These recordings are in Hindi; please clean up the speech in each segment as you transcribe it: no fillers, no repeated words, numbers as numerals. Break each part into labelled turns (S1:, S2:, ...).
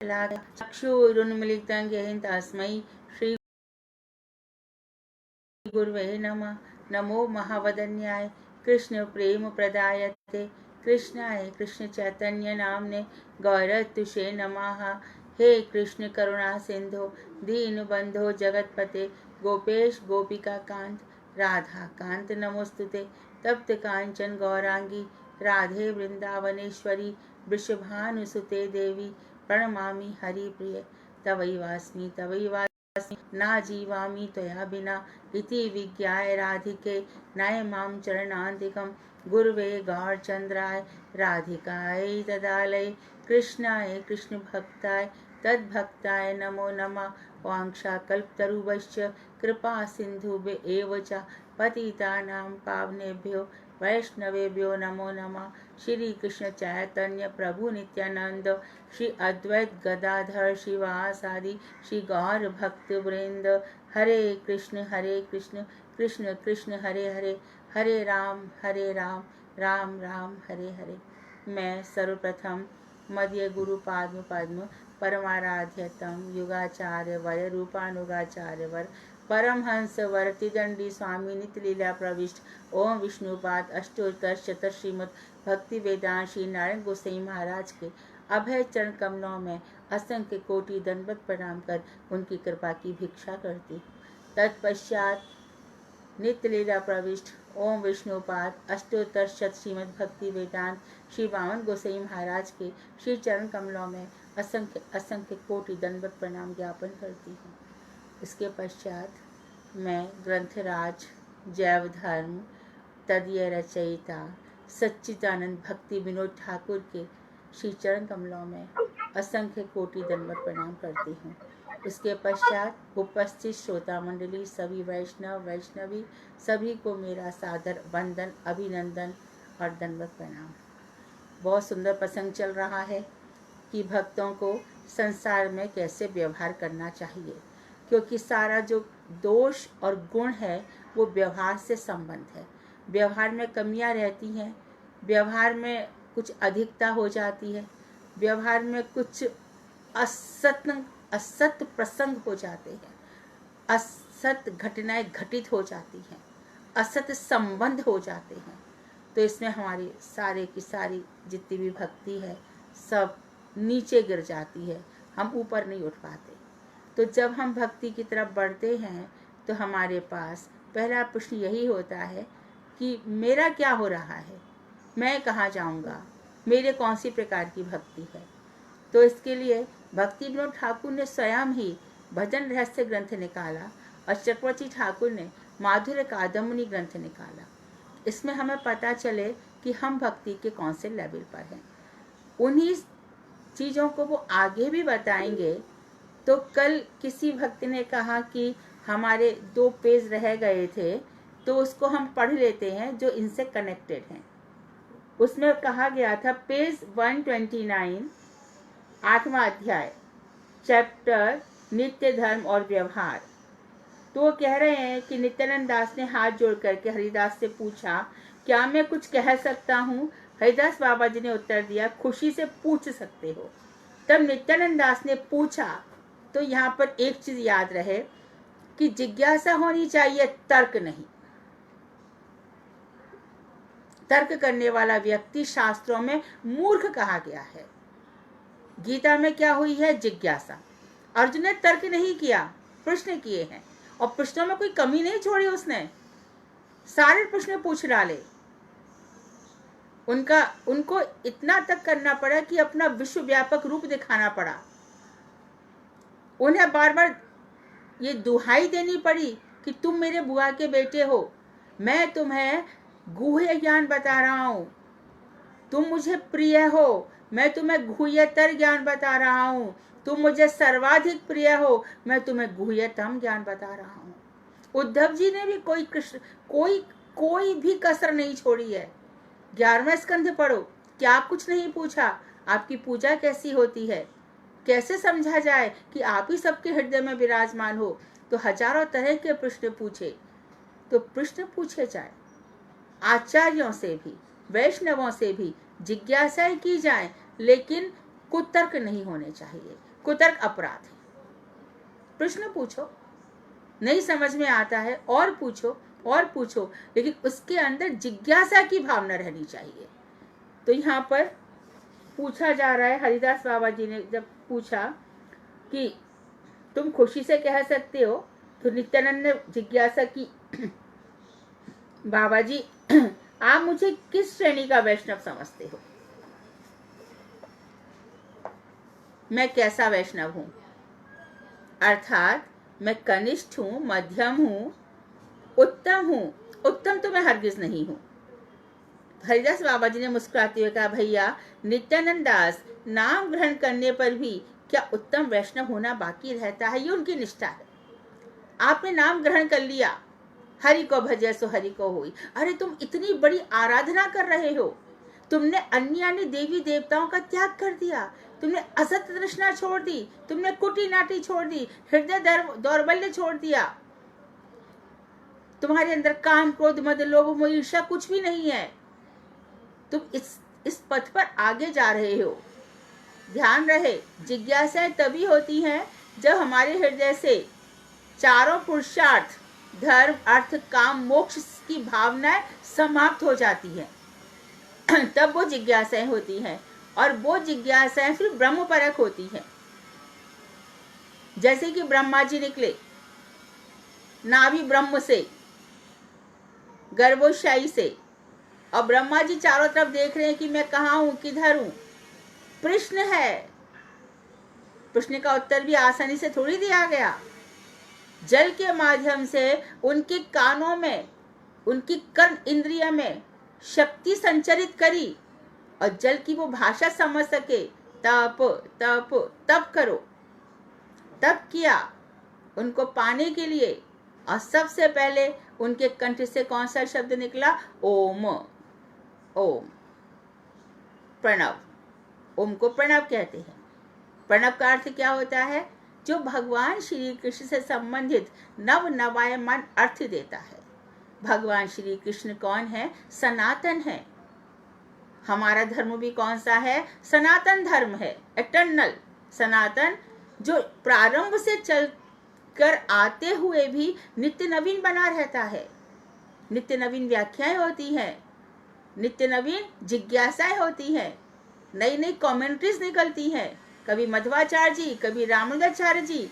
S1: चक्षुरुन्मीलितं येन तस्मै श्री गुरुवे नमः। नमो महावदन्याय कृष्ण प्रेम प्रदायते कृष्णाय कृष्ण चैतन्य नामने गौरतुषे नमः। हे कृष्ण करुणा सिंधु दीनबंधो जगतपते गोपेश गोपिका कांत राधा कांत नमोस्तुते। तप्त कांचन गौरांगी राधे वृंदावनेश्वरी वृषभानुसुते देवी प्रणमामि हरिप्रिय। तवैवास्मि ना जीवामि त्वया बिना इति विज्ञाय राधिके नयमां चरणान्तिकं गुरुवे गौरचन्द्राय राधिकायै तदालये कृष्णाय कृष्णभक्ताय तद्भक्ताय नमो नमः। वाञ्छाकल्पतरुभ्यश्च कृपा सिन्धुभ्य एव च पतितानां पावनेभ्यो वैष्णवेभ्यो नमो नमः। श्री कृष्ण चैतन्य प्रभु नित्यानंद श्री अद्वैत गदाधर शिवासादि श्री गौर भक्त वृंद। हरे कृष्ण कृष्ण कृष्ण हरे हरे हरे राम राम राम हरे हरे। मैं सर्वप्रथम मध्य गुरु पाद्म पद्म परमाराध्यतम युगाचार्य वर रूपानुगाचार्य वर परमहंस वर तिदंडी स्वामी नित्य लीला प्रविष्ट ओम विष्णुपाद अष्टोत्तर शत श्रीमद भक्ति वेदांत श्री नारायण गोसाई महाराज के अभय चरण कमलों में असंख्य कोटि दंडवत प्रणाम कर उनकी कृपा की भिक्षा करती हूँ। तत्पश्चात नित्य लीला प्रविष्ट ओम विष्णुपाद अष्टोत्तर शत श्रीमद भक्ति वेदांत श्री वामन गोसाई महाराज के श्री चरण कमलों में असंख्य असंख्य कोटि दंडवत प्रणाम ज्ञापन करती हूँ। इसके पश्चात मैं ग्रंथराज जैव धर्म तदीय रचयिता सच्चिदानंद भक्ति विनोद ठाकुर के श्री चरण कमलों में असंख्य कोटि दंडवत प्रणाम करती हूँ। इसके पश्चात उपस्थित श्रोता मंडली सभी वैष्णव वैष्णवी सभी को मेरा सादर वंदन अभिनंदन और दंडवत प्रणाम। बहुत सुंदर प्रसंग चल रहा है कि भक्तों को संसार में कैसे व्यवहार करना चाहिए, क्योंकि सारा जो दोष और गुण है वो व्यवहार से संबंध है। व्यवहार में कमियां रहती हैं, व्यवहार में कुछ अधिकता हो जाती है, व्यवहार में कुछ असत प्रसंग हो जाते हैं, असत घटनाएं घटित हो जाती हैं, असत संबंध हो जाते हैं। तो इसमें हमारी सारे की सारी जितनी भी भक्ति है सब नीचे गिर जाती है, हम ऊपर नहीं उठ पाते। तो जब हम भक्ति की तरफ बढ़ते हैं तो हमारे पास पहला प्रश्न यही होता है कि मेरा क्या हो रहा है, मैं कहाँ जाऊँगा, मेरे कौन सी प्रकार की भक्ति है। तो इसके लिए भक्ति विनोद ठाकुर ने स्वयं ही भजन रहस्य ग्रंथ निकाला और चक्रवर्ती ठाकुर ने माधुर्य कादम्बनी ग्रंथ निकाला। इसमें हमें पता चले कि हम भक्ति के कौन से लेवल पर हैं। उन्हीं चीज़ों को वो आगे भी बताएंगे। तो कल किसी भक्त ने कहा कि हमारे 2 पेज रह गए थे, तो उसको हम पढ़ लेते हैं जो इनसे कनेक्टेड हैं। उसमें कहा गया था पेज 129 8वां अध्याय चैप्टर नित्य धर्म और व्यवहार। तो वो कह रहे हैं कि नित्यानंद दास ने हाथ जोड़ करके हरिदास से पूछा, क्या मैं कुछ कह सकता हूँ? हरिदास बाबा जी ने उत्तर दिया, खुशी से पूछ सकते हो। तब नित्यानंद दास ने पूछा। तो यहाँ पर एक चीज याद रहे कि जिज्ञासा होनी चाहिए, तर्क नहीं। तर्क करने वाला व्यक्ति शास्त्रों में मूर्ख कहा गया है। गीता में क्या हुई है? जिज्ञासा। अर्जुन ने तर्क नहीं किया, प्रश्न किए हैं, और प्रश्नों में कोई कमी नहीं छोड़ी उसने, सारे प्रश्न पूछ डाले। उनको इतना तक करना पड़ा कि अपना विश्व व्यापक रूप दिखाना पड़ा। उन्हें बार बार ये दुहाई देनी पड़ी कि तुम मेरे बुआ के बेटे हो, मैं तुम्हें गुह्य ज्ञान बता रहा हूं, तुम मुझे प्रिय हो, मैं तुम्हें गुह्यतर ज्ञान बता रहा हूं, तुम मुझे सर्वाधिक प्रिय हो, मैं तुम्हें गुह्यतम ज्ञान बता रहा हूं। उद्धव जी ने भी कोई भी कसर नहीं छोड़ी है। 11वां स्कंध पढ़ो, क्या कुछ नहीं पूछा, आपकी पूजा कैसी होती है, कैसे समझा जाए कि आप ही सबके हृदय में विराजमान हो। तो हजारों तरह के प्रश्न पूछे। तो प्रश्न पूछे जाए, आचार्यों से भी वैष्णवों से भी जिज्ञासाएं की जाए, लेकिन कुतर्क नहीं होने चाहिए। कुतर्क अपराध है। प्रश्न पूछो, नहीं समझ में आता है और पूछो और पूछो, लेकिन उसके अंदर जिज्ञासा की भावना रहनी चाहिए। तो यहाँ पर पूछा जा रहा है, हरिदास बाबा जी ने जब पूछा कि तुम खुशी से कह सकते हो, तो नित्यानंद ने जिज्ञासा की, बाबा जी आप मुझे किस श्रेणी का वैष्णव समझते हो? मैं कैसा वैष्णव हूं? अर्थात मैं कनिष्ठ हूं, मध्यम हूं, उत्तम हूं? उत्तम तो मैं हरगिज नहीं हूं। हरिदास बाबा जी ने मुस्कुराते हुए कहा, भैया नित्यानंद दास, नाम ग्रहण करने पर भी क्या उत्तम वैष्णव होना बाकी रहता है? ये उनकी निष्ठा है। आपने नाम ग्रहण कर लिया, हरि को भजे सो हरि को होई। अरे तुम इतनी बड़ी आराधना कर रहे हो, तुमने अन्य देवी देवताओं का त्याग कर दिया, तुमने असत तृष्णा छोड़ दी, तुमने कुटी नाटी छोड़ दी, हृदय दौर्बल्य छोड़ दिया, तुम्हारे अंदर काम क्रोध मद लोभ मोह ईर्ष्या कुछ भी नहीं है, तुम इस पथ पर आगे जा रहे हो। ध्यान रहे, जिज्ञासाएं तभी होती हैं जब हमारे हृदय से चारों पुरुषार्थ धर्म अर्थ काम मोक्ष की भावनाएं समाप्त हो जाती है, तब वो जिज्ञासाएं होती हैं, और वो जिज्ञासाएं फिर ब्रह्म परक होती हैं। जैसे कि ब्रह्मा जी निकले नाभि ब्रह्म से, गर्भोशाई से, और ब्रह्मा जी चारों तरफ देख रहे हैं कि मैं कहाँ हूं, किधर हूं। प्रश्न है, प्रश्न का उत्तर भी आसानी से थोड़ी दिया गया। जल के माध्यम से उनके कानों में, उनकी कर्म इंद्रिय में शक्ति संचरित करी, और जल की वो भाषा समझ सके, तप तप तप करो, तप किया उनको पाने के लिए। और सबसे पहले उनके कंठ से कौन सा शब्द निकला? ओम। ओम, प्रणव। ओम को प्रणव कहते हैं। प्रणव का अर्थ क्या होता है? जो भगवान श्री कृष्ण से संबंधित नव नवायमान अर्थ देता है। भगवान श्री कृष्ण कौन है? सनातन है। हमारा धर्म भी कौन सा है? सनातन धर्म है, इटर्नल सनातन, जो प्रारंभ से चल कर आते हुए भी नित्य नवीन बना रहता है। नित्य नवीन व्याख्याएं होती हैं, नित्य नवीन जिज्ञासाएं होती हैं, नई नई कमेंट्रीज निकलती हैं। कभी मध्वाचार्य जी, कभी रामानुजाचार्य जी,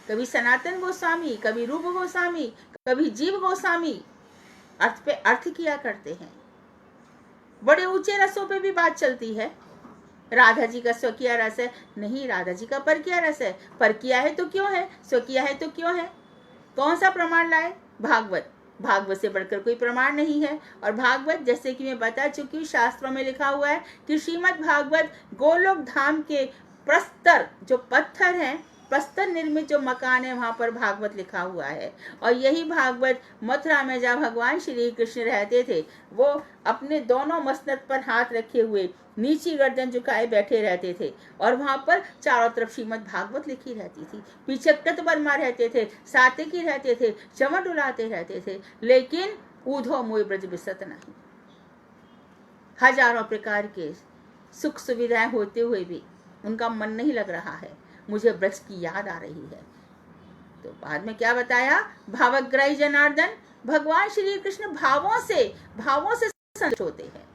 S1: कभी सनातन गोस्वामी, कभी रूप गोस्वामी, कभी जीव गोस्वामी अर्थ पे अर्थ किया करते हैं। बड़े ऊंचे रसों पे भी बात चलती है। राधा जी का स्वकीय रस है, नहीं, राधा जी का परकीय रस है। परकीय है तो क्यों है, स्वकीय है तो क्यों है? कौन सा प्रमाण लाए? भागवत। भागवत से बढ़कर कोई प्रमाण नहीं है। और भागवत, जैसे कि मैं बता चुकी हूँ, शास्त्रों में लिखा हुआ है कि श्रीमद् भागवत गोलोक धाम के प्रस्तर, जो पत्थर हैं, प्रस्तर निर्मित जो मकान है, वहां पर भागवत लिखा हुआ है। और यही भागवत मथुरा में जहाँ भगवान श्री कृष्ण रहते थे, वो अपने दोनों मसनद पर हाथ रखे हुए नीची गर्दन झुकाए बैठे रहते थे, और वहां पर चारों तरफ श्रीमद् भागवत लिखी रहती थी। पीछे कृतवर्मा रहते थे, सात्विकी रहते थे, चमट उड़ाते रहते थे, लेकिन ऊधो मोय ब्रज बिसत नहीं। हजारों प्रकार के सुख सुविधाएं होते हुए भी उनका मन नहीं लग रहा है, मुझे ब्रज की याद आ रही है। तो बाद में क्या बताया? भावग्राही जनार्दन, भगवान श्री कृष्ण भावों से संतुष्ट होते हैं।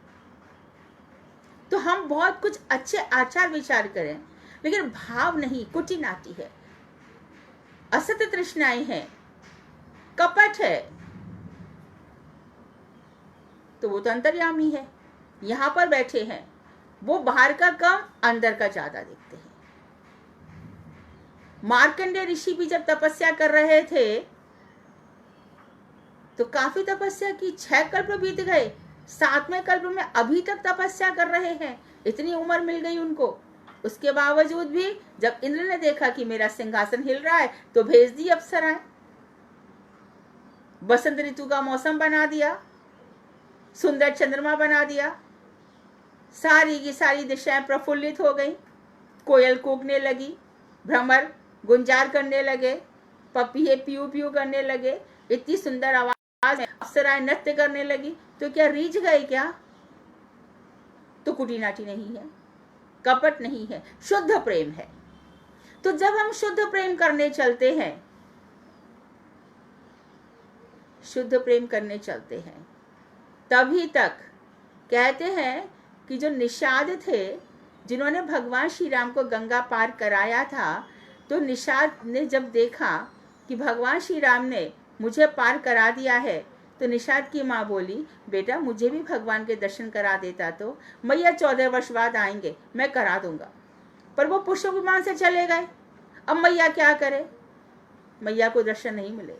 S1: तो हम बहुत कुछ अच्छे आचार विचार करें, लेकिन भाव नहीं, कुटी नाटी है, असत तृष्णाएं हैं, कपट है, तो वो तो अंतर्यामी है। यहां पर बैठे हैं, वो बाहर का कम अंदर का ज्यादा देखते हैं। मार्कंडेय ऋषि भी जब तपस्या कर रहे थे तो काफी तपस्या की, 6 कल्प बीत गए, 7वें कल्प में अभी तक तपस्या कर रहे हैं। इतनी उम्र मिल गई उनको, उसके बावजूद भी जब इंद्र ने देखा कि मेरा सिंहासन हिल रहा है, तो भेज दी अप्सराएं, बसंत ऋतु का मौसम बना दिया, सुंदर चंद्रमा बना दिया, सारी की सारी दिशाएं प्रफुल्लित हो गई, कोयल कूकने लगी, भ्रमर गुंजार करने लगे, पपीहे पीऊ पीऊ करने लगे, इतनी सुंदर आवाज में अप्सराएं नृत्य करने लगी। तो क्या रीझ गए क्या? तो कुटी नाटी नहीं है। कपट नहीं है, शुद्ध प्रेम है। तो जब हम शुद्ध प्रेम करने चलते हैं, शुद्ध प्रेम करने चलते हैं, तभी तक कहते हैं कि जो निषाद थे, जिन्होंने भगवान श्री राम को गंगा पार कराया था, तो निषाद ने जब देखा कि भगवान श्री राम ने मुझे पार करा दिया है, तो निषाद की माँ बोली, बेटा मुझे भी भगवान के दर्शन करा देता तो। मैया 14 वर्ष बाद आएंगे, मैं करा दूंगा। पर वो पुष्प विमान से चले गए। अब मैया क्या करे? मैया को दर्शन नहीं मिले।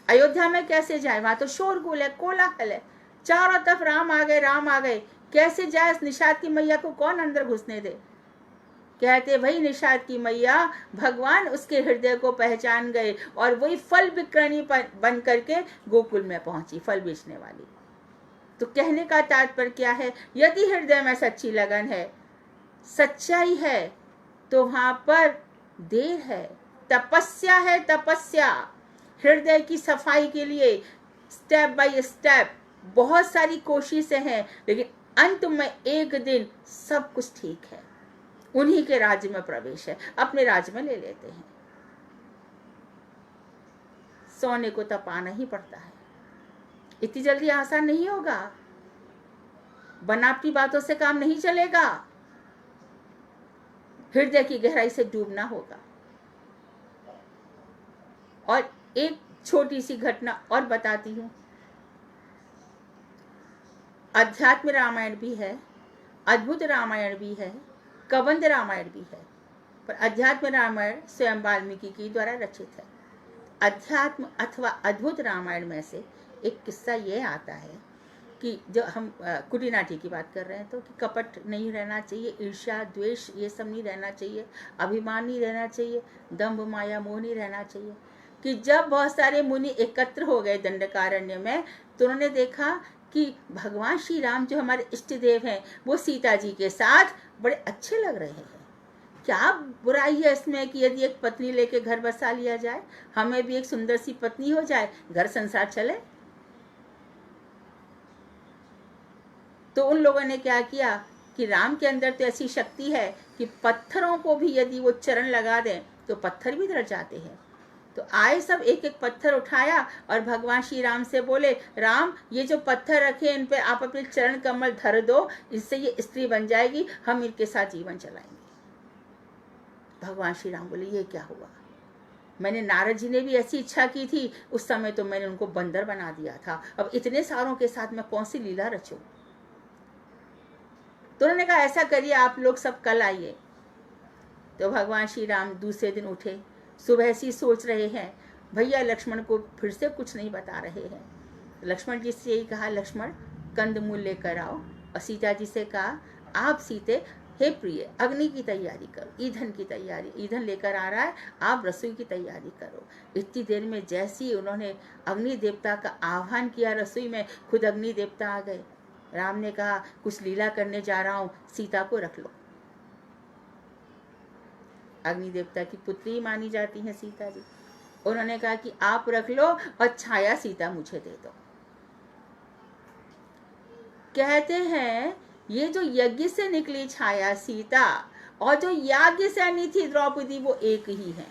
S1: अयोध्या में कैसे जाए? वहां तो शोरगुल है, कोलाहल है, चारों तरफ राम आ गए, राम आ गए। कैसे जाए? निषाद की मैया को कौन अंदर घुसने दे? कहते वही निषाद की मैया, भगवान उसके हृदय को पहचान गए और वही फल विक्रणी बन करके गोकुल में पहुंची, फल बेचने वाली। तो कहने का तात्पर्य क्या है? यदि हृदय में सच्ची लगन है, सच्चाई है, तो वहां पर देर है, तपस्या है, तपस्या। हृदय की सफाई के लिए स्टेप बाय स्टेप बहुत सारी कोशिशें हैं, लेकिन अंत में एक दिन सब कुछ ठीक है। उन्हीं के राज्य में प्रवेश है, अपने राज्य में ले लेते हैं। सोने को तपाना ही पड़ता है, इतनी जल्दी आसान नहीं होगा। बनावटी बातों से काम नहीं चलेगा, हृदय की गहराई से डूबना होगा। और एक छोटी सी घटना और बताती हूं। अध्यात्म रामायण भी है, अद्भुत रामायण भी है, कबंध रामायण भी है, पर अध्यात्म रामायण स्वयं वाल्मीकि की द्वारा रचित है। अध्यात्म अथवा अद्भुत रामायण में से एक किस्सा ये आता है कि जो हम कुटिनाटी की बात कर रहे हैं, तो कि कपट नहीं रहना चाहिए, ईर्ष्या द्वेष ये सब नहीं रहना चाहिए, अभिमान नहीं रहना चाहिए, दंभ माया मोह नहीं रहना चाहिए। कि जब बहुत सारे मुनि एकत्र हो गए दंडकारण्य में, तो उन्होंने देखा कि भगवान श्री राम जो हमारे इष्ट देव हैं, वो सीता जी के साथ बड़े अच्छे लग रहे हैं। क्या बुराई है इसमें कि यदि एक पत्नी लेके घर बसा लिया जाए, हमें भी एक सुंदर सी पत्नी हो जाए, घर संसार चले। तो उन लोगों ने क्या किया कि राम के अंदर तो ऐसी शक्ति है कि पत्थरों को भी यदि वो चरण लगा दें तो पत्थर भी धर जाते हैं। तो आए सब, एक एक पत्थर उठाया और भगवान श्री राम से बोले, राम ये जो पत्थर रखे इन पे आप अपने चरण कमल धर दो, इससे ये स्त्री बन जाएगी, हम इनके साथ जीवन चलाएंगे। भगवान श्री राम बोले, ये क्या हुआ? मैंने, नारद जी ने भी ऐसी इच्छा की थी, उस समय तो मैंने उनको बंदर बना दिया था, अब इतने सारों के साथ मैं कौन सी लीला रचूं? तो उन्होंने कहा ऐसा करिए, आप लोग सब कल आइए। तो भगवान श्री राम दूसरे दिन उठे, सुबह से सोच रहे हैं, भैया लक्ष्मण को फिर से कुछ नहीं बता रहे हैं। लक्ष्मण जी से यही कहा, लक्ष्मण कंदमूल लेकर आओ। और सीता जी से कहा, आप सीते, हे प्रिय, अग्नि की तैयारी करो, ईंधन की तैयारी, ईंधन लेकर आ रहा है, आप रसोई की तैयारी करो। इतनी देर में जैसी उन्होंने अग्नि देवता का आह्वान किया रसोई में, खुद अग्नि देवता आ गए। राम ने कहा, कुछ लीला करने जा रहा हूँ, सीता को रख लो। अग्नि देवता की पुत्री मानी जाती हैं सीता जी। उन्होंने कहा कि आप रख लो और छाया सीता मुझे दे दो। कहते हैं ये जो यज्ञ से निकली छाया सीता और जो याज्ञ से आनी थी द्रौपदी, वो एक ही है।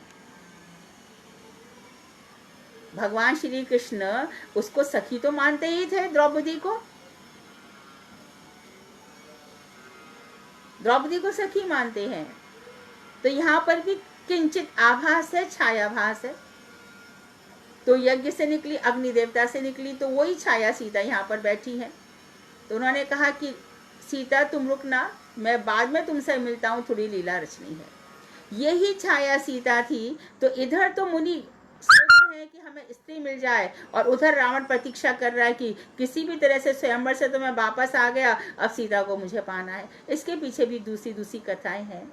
S1: भगवान श्री कृष्ण उसको सखी तो मानते ही थे, द्रौपदी को सखी मानते हैं। तो यहाँ पर भी किंचित आभास है, छायाभास है। तो यज्ञ से निकली, अग्नि देवता से निकली, तो वही छाया सीता यहाँ पर बैठी है। तो उन्होंने कहा कि सीता तुम रुकना, मैं बाद में तुमसे मिलता हूँ, थोड़ी लीला रचनी है। यही छाया सीता थी। तो इधर तो मुनि सोच रहे हैं कि हमें स्त्री मिल जाए, और उधर रावण प्रतीक्षा कर रहा है कि किसी भी तरह से स्वयंवर से तो मैं वापस आ गया, अब सीता को मुझे पाना है। इसके पीछे भी दूसरी कथाएं हैं।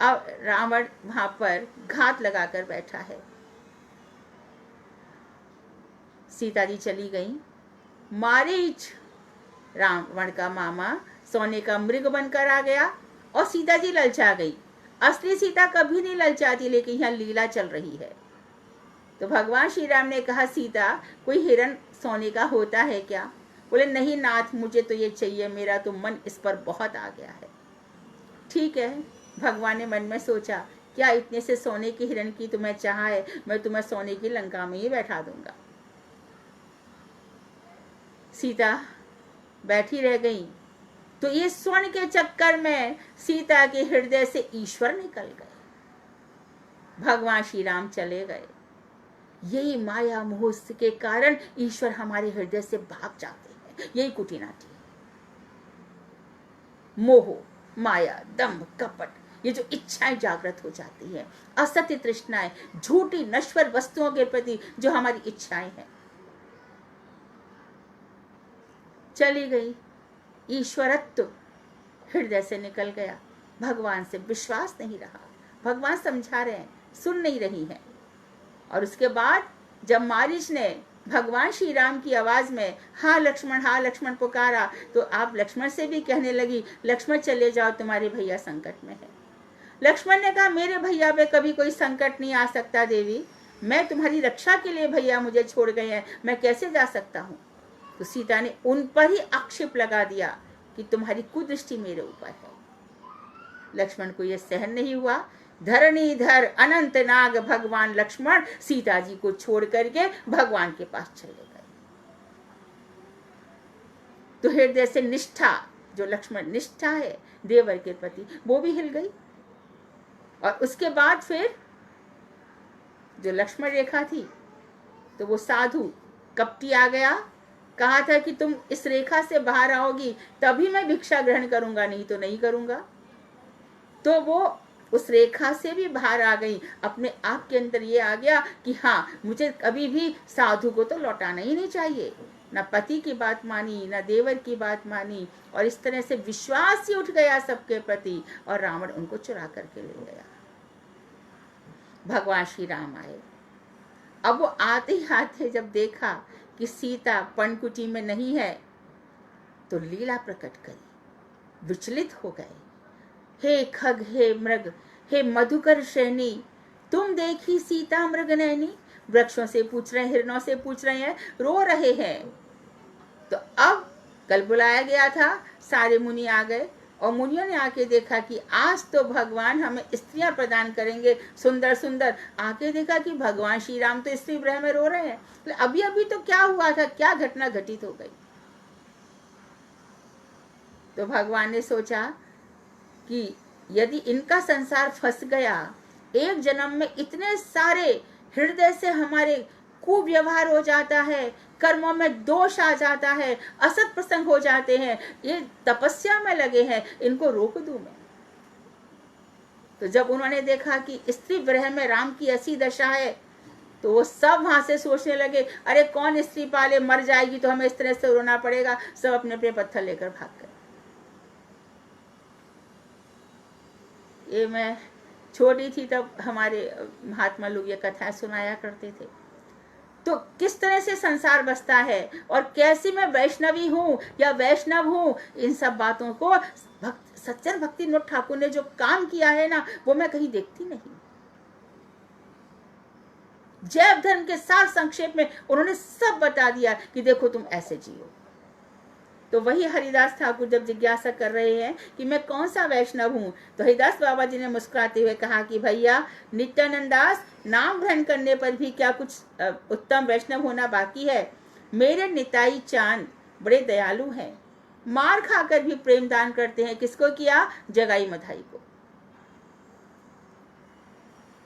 S1: अब रावण वहां पर घात लगाकर बैठा है। सीता जी चली गई। मारीच, रावण का मामा, सोने का मृग बनकर आ गया और सीता जी ललचा गई। असली सीता कभी नहीं ललचाती, लेकिन यहाँ लीला चल रही है। तो भगवान श्री राम ने कहा, सीता कोई हिरण सोने का होता है क्या? बोले नहीं नाथ, मुझे तो ये चाहिए, मेरा तो मन इस पर बहुत आ गया है। ठीक है, भगवान ने मन में सोचा, क्या इतने से सोने की हिरण की तुम्हें चाह है, मैं तुम्हें सोने की लंका में ही बैठा दूंगा। सीता बैठी रह गई, तो ये स्वर्ण के चक्कर में सीता के हृदय से ईश्वर निकल गए, भगवान श्री राम चले गए। यही माया मोह के कारण ईश्वर हमारे हृदय से भाग जाते हैं, यही कुटिनाटी है। मोह, माया, दंभ, कपट, ये जो इच्छाएं जागृत हो जाती है, असत्य तृष्णाएं, झूठी नश्वर वस्तुओं के प्रति जो हमारी इच्छाएं हैं, चली गई। ईश्वरत्व हृदय से निकल गया, भगवान से विश्वास नहीं रहा। भगवान समझा रहे हैं, सुन नहीं रही हैं। और उसके बाद जब मारीच ने भगवान श्री राम की आवाज में हाँ लक्ष्मण पुकारा, तो आप लक्ष्मण से भी कहने लगी, लक्ष्मण चले जाओ, तुम्हारे भैया संकट में है। लक्ष्मण ने कहा, मेरे भैया पे कभी कोई संकट नहीं आ सकता देवी, मैं तुम्हारी रक्षा के लिए भैया मुझे छोड़ गए हैं, मैं कैसे जा सकता हूँ। तो सीता ने उन पर ही आक्षेप लगा दिया कि तुम्हारी कुदृष्टि मेरे ऊपर है। लक्ष्मण को यह सहन नहीं हुआ। धरणीधर अनंत नाग भगवान लक्ष्मण सीता जी को छोड़ करके भगवान के पास चले गए। तो हृदय से निष्ठा, जो लक्ष्मण निष्ठा है देवर के प्रति, वो भी हिल गई। और उसके बाद फिर जो लक्ष्मण रेखा थी, तो वो साधु कपटी आ गया, कहा था कि तुम इस रेखा से बाहर आओगी तभी मैं भिक्षा ग्रहण करूंगा, नहीं तो नहीं करूंगा। तो वो उस रेखा से भी बाहर आ गई। अपने आप के अंदर ये आ गया कि हाँ, मुझे कभी भी साधु को तो लौटाना ही नहीं चाहिए। ना पति की बात मानी, ना देवर की बात मानी, और इस तरह से विश्वास ही उठ गया सबके प्रति, और रावण उनको चुरा करके ले गया। भगवान श्री राम आए। अब वो आते ही आते जब देखा कि सीता पर्णकुटी में नहीं है, तो लीला प्रकट करी, विचलित हो गए। हे खग, हे मृग, हे मधुकर श्रेणी, तुम देखी सीता मृग नैनी। वृक्षों से पूछ रहे हैं, हिरणों से पूछ रहे हैं, रो रहे हैं। तो अब कल बुलाया गया था, सारे मुनि आ गए, और मुनियों ने आके देखा कि आज तो भगवान हमें स्त्रियां प्रदान करेंगे सुंदर सुंदर। आके देखा कि भगवान श्री राम तो स्त्री गृह में रो रहे हैं। तो अभी अभी तो क्या हुआ था, क्या घटना घटित हो गई। तो भगवान ने सोचा कि यदि इनका संसार फंस गया, एक जन्म में इतने सारे हृदय से हमारे कुव्यवहार हो जाता है, कर्मों में दोष आ जाता है, असत प्रसंग हो जाते हैं, ये तपस्या में लगे हैं, इनको रोक दूं मैं। तो जब उन्होंने देखा कि स्त्री विरह में राम की ऐसी दशा है, तो वो सब वहां से सोचने लगे, अरे कौन स्त्री पाले, मर जाएगी तो हमें इस तरह से रोना पड़ेगा। सब अपने अपने पत्थर लेकर भाग गए। ये मैं छोटी थी तब हमारे महात्मा लोग ये कथाएं सुनाया करते थे। तो किस तरह से संसार बसता है, और कैसी मैं वैष्णवी हूँ या वैष्णव हूँ, इन सब बातों को सज्जन भक्ति विनोद ठाकुर ने जो काम किया है ना, वो मैं कहीं देखती नहीं। जैव धर्म के सार संक्षेप में उन्होंने सब बता दिया कि देखो तुम ऐसे जियो। तो वही हरिदास ठाकुर जब जिज्ञासा कर रहे हैं कि मैं कौन सा वैष्णव हूँ, तो हरिदास बाबा जी ने मुस्कुराते हुए कहा कि भैया नित्यानंद दास, नाम ग्रहण करने पर भी क्या कुछ उत्तम वैष्णव होना बाकी है। मेरे निताई चांद बड़े दयालु हैं, मार खाकर भी प्रेम दान करते हैं। किसको किया? जगाई मधाई को।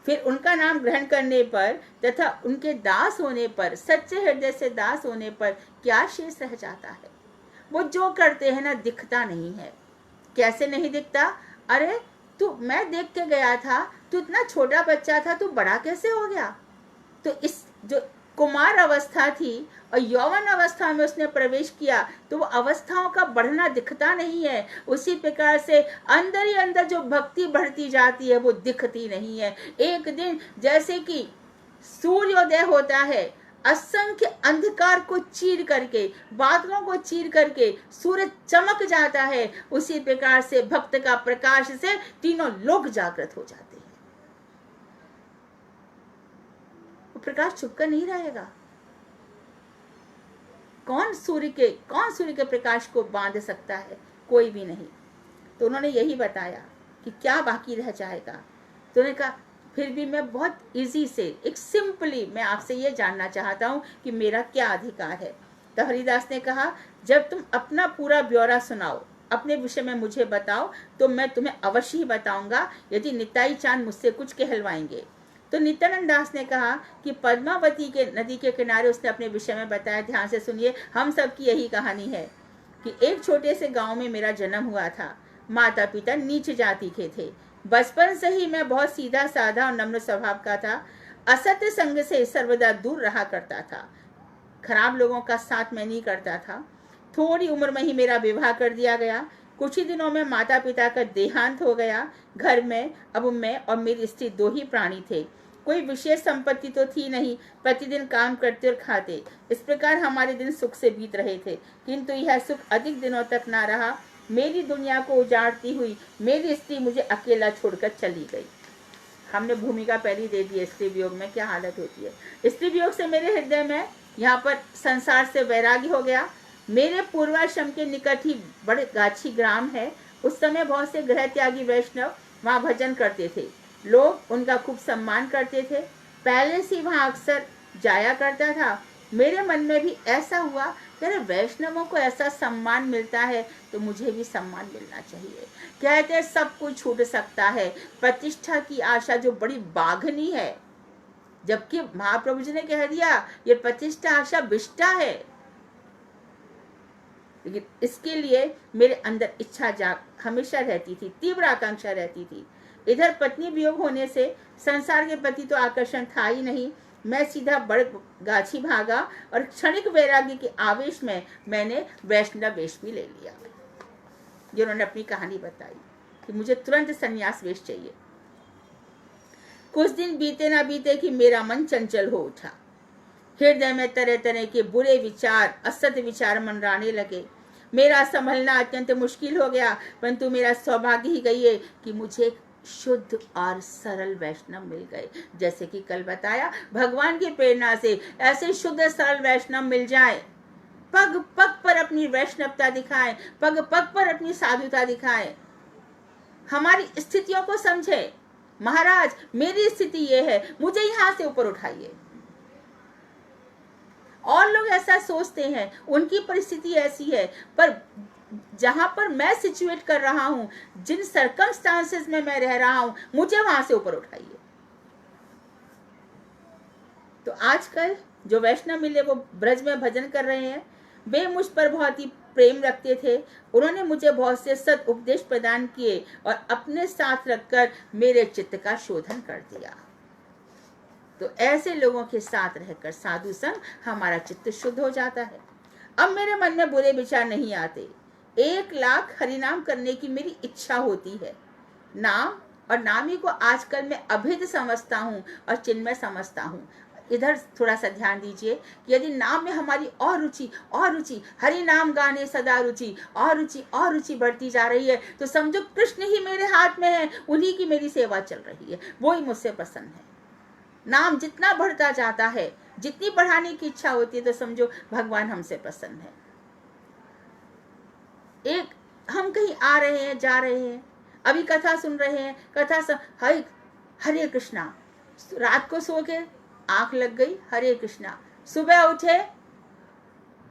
S1: फिर उनका नाम ग्रहण करने पर तथा उनके दास होने पर, सच्चे हृदय से दास होने पर क्या शेष रह जाता है। वो जो करते हैं ना, दिखता नहीं है। कैसे नहीं दिखता? अरे तू, मैं देख के गया था, तू इतना छोटा बच्चा था, तू बड़ा कैसे हो गया। तो इस जो कुमार अवस्था थी और यौवन अवस्था में उसने प्रवेश किया, तो वो अवस्थाओं का बढ़ना दिखता नहीं है। उसी प्रकार से अंदर ही अंदर जो भक्ति बढ़ती जाती है वो दिखती नहीं है। एक दिन जैसे कि सूर्योदय होता है, असंख्य अंधकार को चीर करके, बादलों को चीर करके सूरज चमक जाता है, उसी प्रकार से भक्त का प्रकाश से तीनों लोक जागृत हो जाते हैं। वो प्रकाश छुपकर नहीं रहेगा। कौन सूर्य के प्रकाश को बांध सकता है? कोई भी नहीं। तो उन्होंने यही बताया कि क्या बाकी रह जाएगा। तो उन्होंने कहा फिर भी मैं बहुत इजी से, एक सिंपली मैं आपसे ये जानना चाहता हूँ कि मेरा क्या अधिकार है। तो हरिदास ने कहा जब तुम अपना पूरा ब्यौरा सुनाओ, अपने विषय में मुझे बताओ, तो मैं तुम्हें अवश्य ही बताऊंगा यदि निताई चांद मुझसे कुछ कहलवाएंगे। तो नित्यानंद दास ने कहा कि पद्मावती के नदी के किनारे उसने अपने विषय में बताया। ध्यान से सुनिए, हम सब की यही कहानी है कि एक छोटे से गांव में मेरा जन्म हुआ था। माता पिता नीच जाति के थे। बचपन से ही मैं बहुत सीधा साधा और नम्र स्वभाव का था। असत्य संग से सर्वदा दूर रहा करता था। खराब लोगों का साथ मैं नहीं करता था। थोड़ी उम्र में ही मेरा विवाह कर दिया गया। कुछ ही दिनों में माता पिता का देहांत हो गया। घर में अब मैं और मेरी स्त्री 2 ही प्राणी थे। कोई विशेष संपत्ति तो थी नहीं। प्रतिदिन काम करते और खाते, इस प्रकार हमारे दिन सुख से बीत रहे थे। किंतु यह सुख अधिक दिनों तक ना रहा। मेरी दुनिया को उजाड़ती हुई मेरी स्त्री मुझे अकेला छोड़कर चली गई। हमने भूमिका पहली दे दी है स्त्री वियोग में क्या हालत होती है। स्त्री वियोग से मेरे हृदय में यहाँ पर संसार से वैराग्य हो गया। मेरे पूर्वाश्रम के निकट ही बड़े गाछी ग्राम है। उस समय बहुत से गृह त्यागी वैष्णव वहाँ भजन करते थे। लोग उनका खूब सम्मान करते थे। पहले से वहाँ अक्सर जाया करता था। मेरे मन में भी ऐसा हुआ कि अरे वैष्णवों को ऐसा सम्मान मिलता है तो मुझे भी सम्मान मिलना चाहिए। कहते हैं सब कुछ छूट सकता है, प्रतिष्ठा की आशा जो बड़ी बाघनी है। जबकि महाप्रभु जी ने कह दिया ये प्रतिष्ठा आशा विष्टा है। लेकिन इसके लिए मेरे अंदर इच्छा जाग हमेशा रहती थी, तीव्र आकांक्षा रहती थी। इधर पत्नी वियोग होने से संसार के प्रति तो आकर्षण था ही नहीं। मैं सीधा बड़ गाछी भागा और क्षणिक वैराग्य के आवेश में मैंने वैष्णव वेश भी ले लिया। जिन्होंने अपनी कहानी बताई कि मुझे तुरंत संन्यास वेश चाहिए। कुछ दिन बीते ना बीते कि मेरा मन चंचल हो उठा। हृदय में तरह तरह के बुरे विचार, असत्य विचार मंडराने लगे। मेरा संभलना अत्यंत मुश्किल हो गया। परंतु मेरा सौभाग्य ही गई है कि मुझे शुद्ध और सरल वैष्णव मिल गए। जैसे कि कल बताया, भगवान की प्रेरणा से ऐसे शुद्ध सरल वैष्णव मिल जाए, पग पग पर अपनी वैष्णवता दिखाए, पग पग पर अपनी साधुता दिखाए, हमारी स्थितियों को समझे। महाराज मेरी स्थिति ये है, मुझे यहाँ से ऊपर उठाइए। और लोग ऐसा सोचते हैं, उनकी परिस्थिति ऐसी है, पर जहां पर मैं सिचुएट कर रहा हूं, जिन सर्कमस्टांसेस में मैं रह रहा हूं, मुझे वहां से ऊपर उठाइए। तो आजकल जो वैष्णव मिले वो ब्रज में भजन कर रहे हैं, वे मुझ पर बहुत ही प्रेम रखते थे। उन्होंने मुझे बहुत से सद उपदेश प्रदान किए और अपने साथ रखकर मेरे चित्त का शोधन कर दिया। तो ऐसे लोगों के साथ रहकर साधु संग हमारा चित्त शुद्ध हो जाता है। अब मेरे मन में बुरे विचार नहीं आते। 1 लाख हरिनाम करने की मेरी इच्छा होती है। नाम और नामी को आजकल मैं अभेद समझता हूँ और चिन्मय समझता हूँ। इधर थोड़ा सा ध्यान दीजिए कि यदि नाम में हमारी और रुचि, हरि नाम गाने सदा रुचि और रुचि बढ़ती जा रही है, तो समझो कृष्ण ही मेरे हाथ में है, उन्हीं की मेरी सेवा चल रही है, वो ही मुझसे प्रसन्न है। नाम जितना बढ़ता जाता है, जितनी बढ़ाने की इच्छा होती है, तो समझो भगवान हमसे प्रसन्न है। एक हम कहीं आ रहे हैं, जा रहे हैं, अभी कथा सुन रहे हैं, हरे कृष्णा, रात को सो के आंख लग गई, हरे कृष्णा, सुबह उठे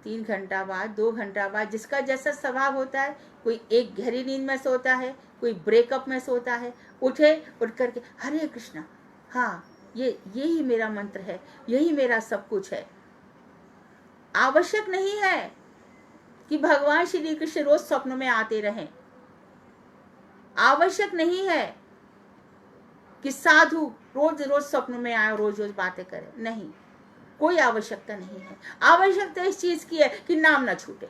S1: 3 घंटा बाद, 2 घंटा बाद, जिसका जैसा स्वभाव होता है, कोई एक गहरी नींद में सोता है, कोई ब्रेकअप में सोता है, उठ करके हरे कृष्णा, हाँ यही मेरा मंत्र है, यही मेरा सब कुछ है। आवश्यक नहीं है कि भगवान श्री कृष्ण रोज स्वप्न में आते रहें। आवश्यक नहीं है कि साधु रोज रोज स्वप्न में आए, रोज रोज बातें करें। नहीं, कोई आवश्यकता नहीं है। आवश्यकता इस चीज की है कि नाम ना छूटे।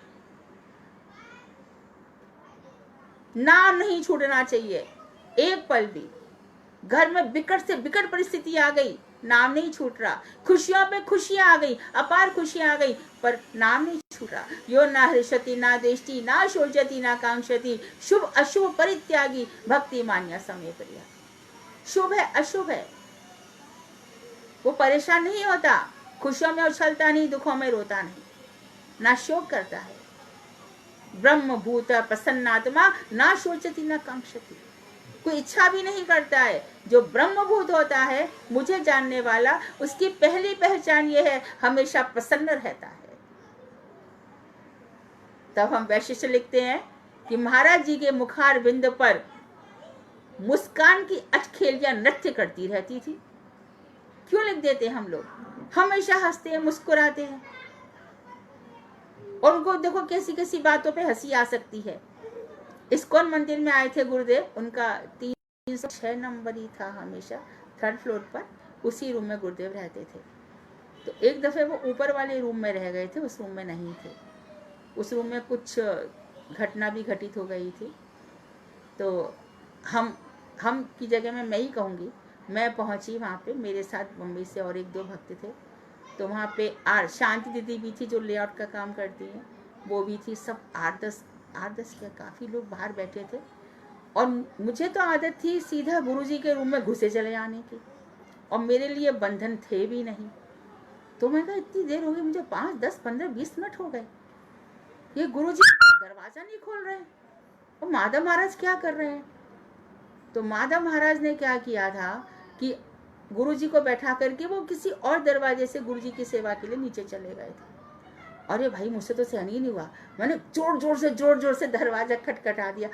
S1: नाम नहीं छूटना चाहिए एक पल भी। घर में बिकट से बिकट परिस्थिति आ गई, नाम नहीं छूट रहा। खुशियों पे खुशियां आ गई, अपार खुशियां आ गई, पर नाम नहीं छूट रहा। यो ना हृष्यति ना देष्टि ना शोचति ना कांक्षति, शुभ अशुभ परित्यागी भक्ति मान्या समय प्रिया। शुभ है अशुभ है, वो परेशान नहीं होता, खुशियों में उछलता नहीं, दुखों में रोता नहीं। ना शोक करता है। ब्रह्म भूत प्रसन्नात्मा ना शोचती ना कांक्षति, कोई इच्छा भी नहीं करता है। जो ब्रह्मभूत होता है, मुझे जानने वाला, उसकी पहली पहचान ये है, हमेशा प्रसन्न रहता है। तब हम वैशिष्ट लिखते हैं कि महाराज जी के मुखार बिंद पर मुस्कान की अटखेलियां नृत्य करती रहती थी। क्यों लिख देते हम लोग? हमेशा हंसते हैं, मुस्कुराते हैं, और उनको देखो कैसी कैसी बातों पे हंसी आ सकती है। इस्कॉन मंदिर में आए थे गुरुदेव, उनका 306 नंबर ही था, हमेशा 3rd फ्लोर पर, उसी रूम में गुरुदेव रहते थे। तो एक दफे वो ऊपर वाले रूम में रह गए थे, उस रूम में नहीं थे। उस रूम में कुछ घटना भी घटित हो गई थी। तो हम की जगह में मैं ही कहूँगी, मैं पहुँची वहाँ पे, मेरे साथ बम्बई से और 1-2 भक्त थे। तो वहाँ पे शांति दीदी भी थी जो लेआउट का काम करती हैं, वो भी थी। सब 8-10 क्या काफ़ी लोग बाहर बैठे थे। और मुझे तो आदत थी सीधा गुरुजी के रूम में घुसे चले आने की, और मेरे लिए बंधन थे भी नहीं। तो मैं कहा इतनी देर हो गई, मुझे 5, 10, 15, 20 मिनट हो गए, ये गुरुजी दरवाजा नहीं खोल रहे, और माधव महाराज क्या कर रहे हैं? तो माधव महाराज ने क्या किया था कि गुरुजी को बैठा करके वो किसी और दरवाजे से गुरुजी की सेवा के लिए नीचे चले गए थे। अरे भाई, मुझसे तो सहन ही नहीं हुआ, मैंने जोर जोर से दरवाजा खटखटा दिया।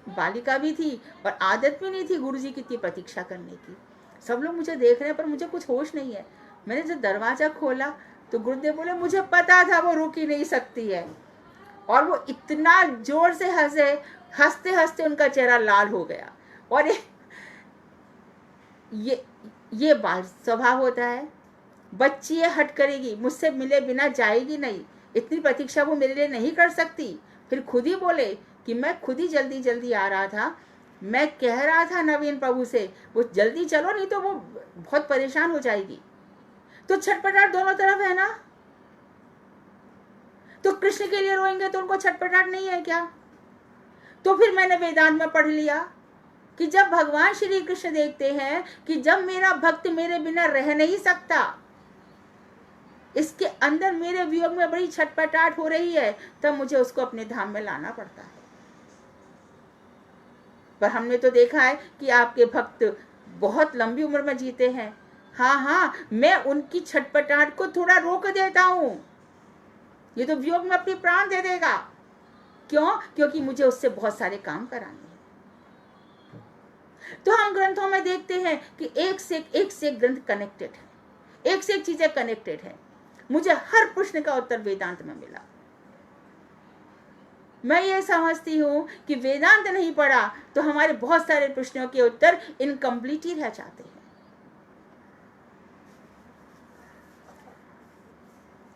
S1: बालिका भी थी और आदत भी नहीं थी गुरुजी की इतनी प्रतीक्षा करने की। सब लोग मुझे देख रहे हैं पर मुझे कुछ होश नहीं है। मैंने जब दरवाजा खोला तो गुरुदेव बोले मुझे पता था वो रुक ही नहीं सकती है, और वो इतना जोर से हंसे, हंसते हंसते उनका चेहरा लाल हो गया। और ये बाल स्वभाव होता है, बच्ची ये हट करेगी, मुझसे मिले बिना जाएगी नहीं, इतनी प्रतीक्षा वो मेरे लिए नहीं कर सकती। फिर खुद ही बोले कि मैं खुद ही जल्दी जल्दी आ रहा था, मैं कह रहा था नवीन प्रभु से वो जल्दी चलो नहीं तो वो बहुत परेशान हो जाएगी। तो छटपटाहट दोनों तरफ है ना। तो कृष्ण के लिए रोएंगे तो उनको छटपटाहट नहीं है क्या? तो फिर मैंने वेदांत में पढ़ लिया कि जब भगवान श्री कृष्ण देखते हैं कि जब मेरा भक्त मेरे बिना रह नहीं सकता, इसके अंदर मेरे वियोग में बड़ी छटपटाहट हो रही है, तब मुझे उसको अपने धाम में लाना पड़ता है। पर हमने तो देखा है कि आपके भक्त बहुत लंबी उम्र में जीते हैं। हाँ, मैं उनकी छटपटाहट को थोड़ा रोक देता हूं। ये तो वियोग में अपनी प्राण दे देगा। क्यों? क्योंकि मुझे उससे बहुत सारे काम कराने हैं। तो हम ग्रंथों में देखते हैं कि एक से एक ग्रंथ कनेक्टेड है, एक से एक चीजें कनेक्टेड है। मुझे हर प्रश्न का उत्तर वेदांत में मिला। मैं ये समझती हूं कि वेदांत नहीं पढ़ा तो हमारे बहुत सारे प्रश्नों के उत्तर इनकम्प्लीट ही रह जाते हैं।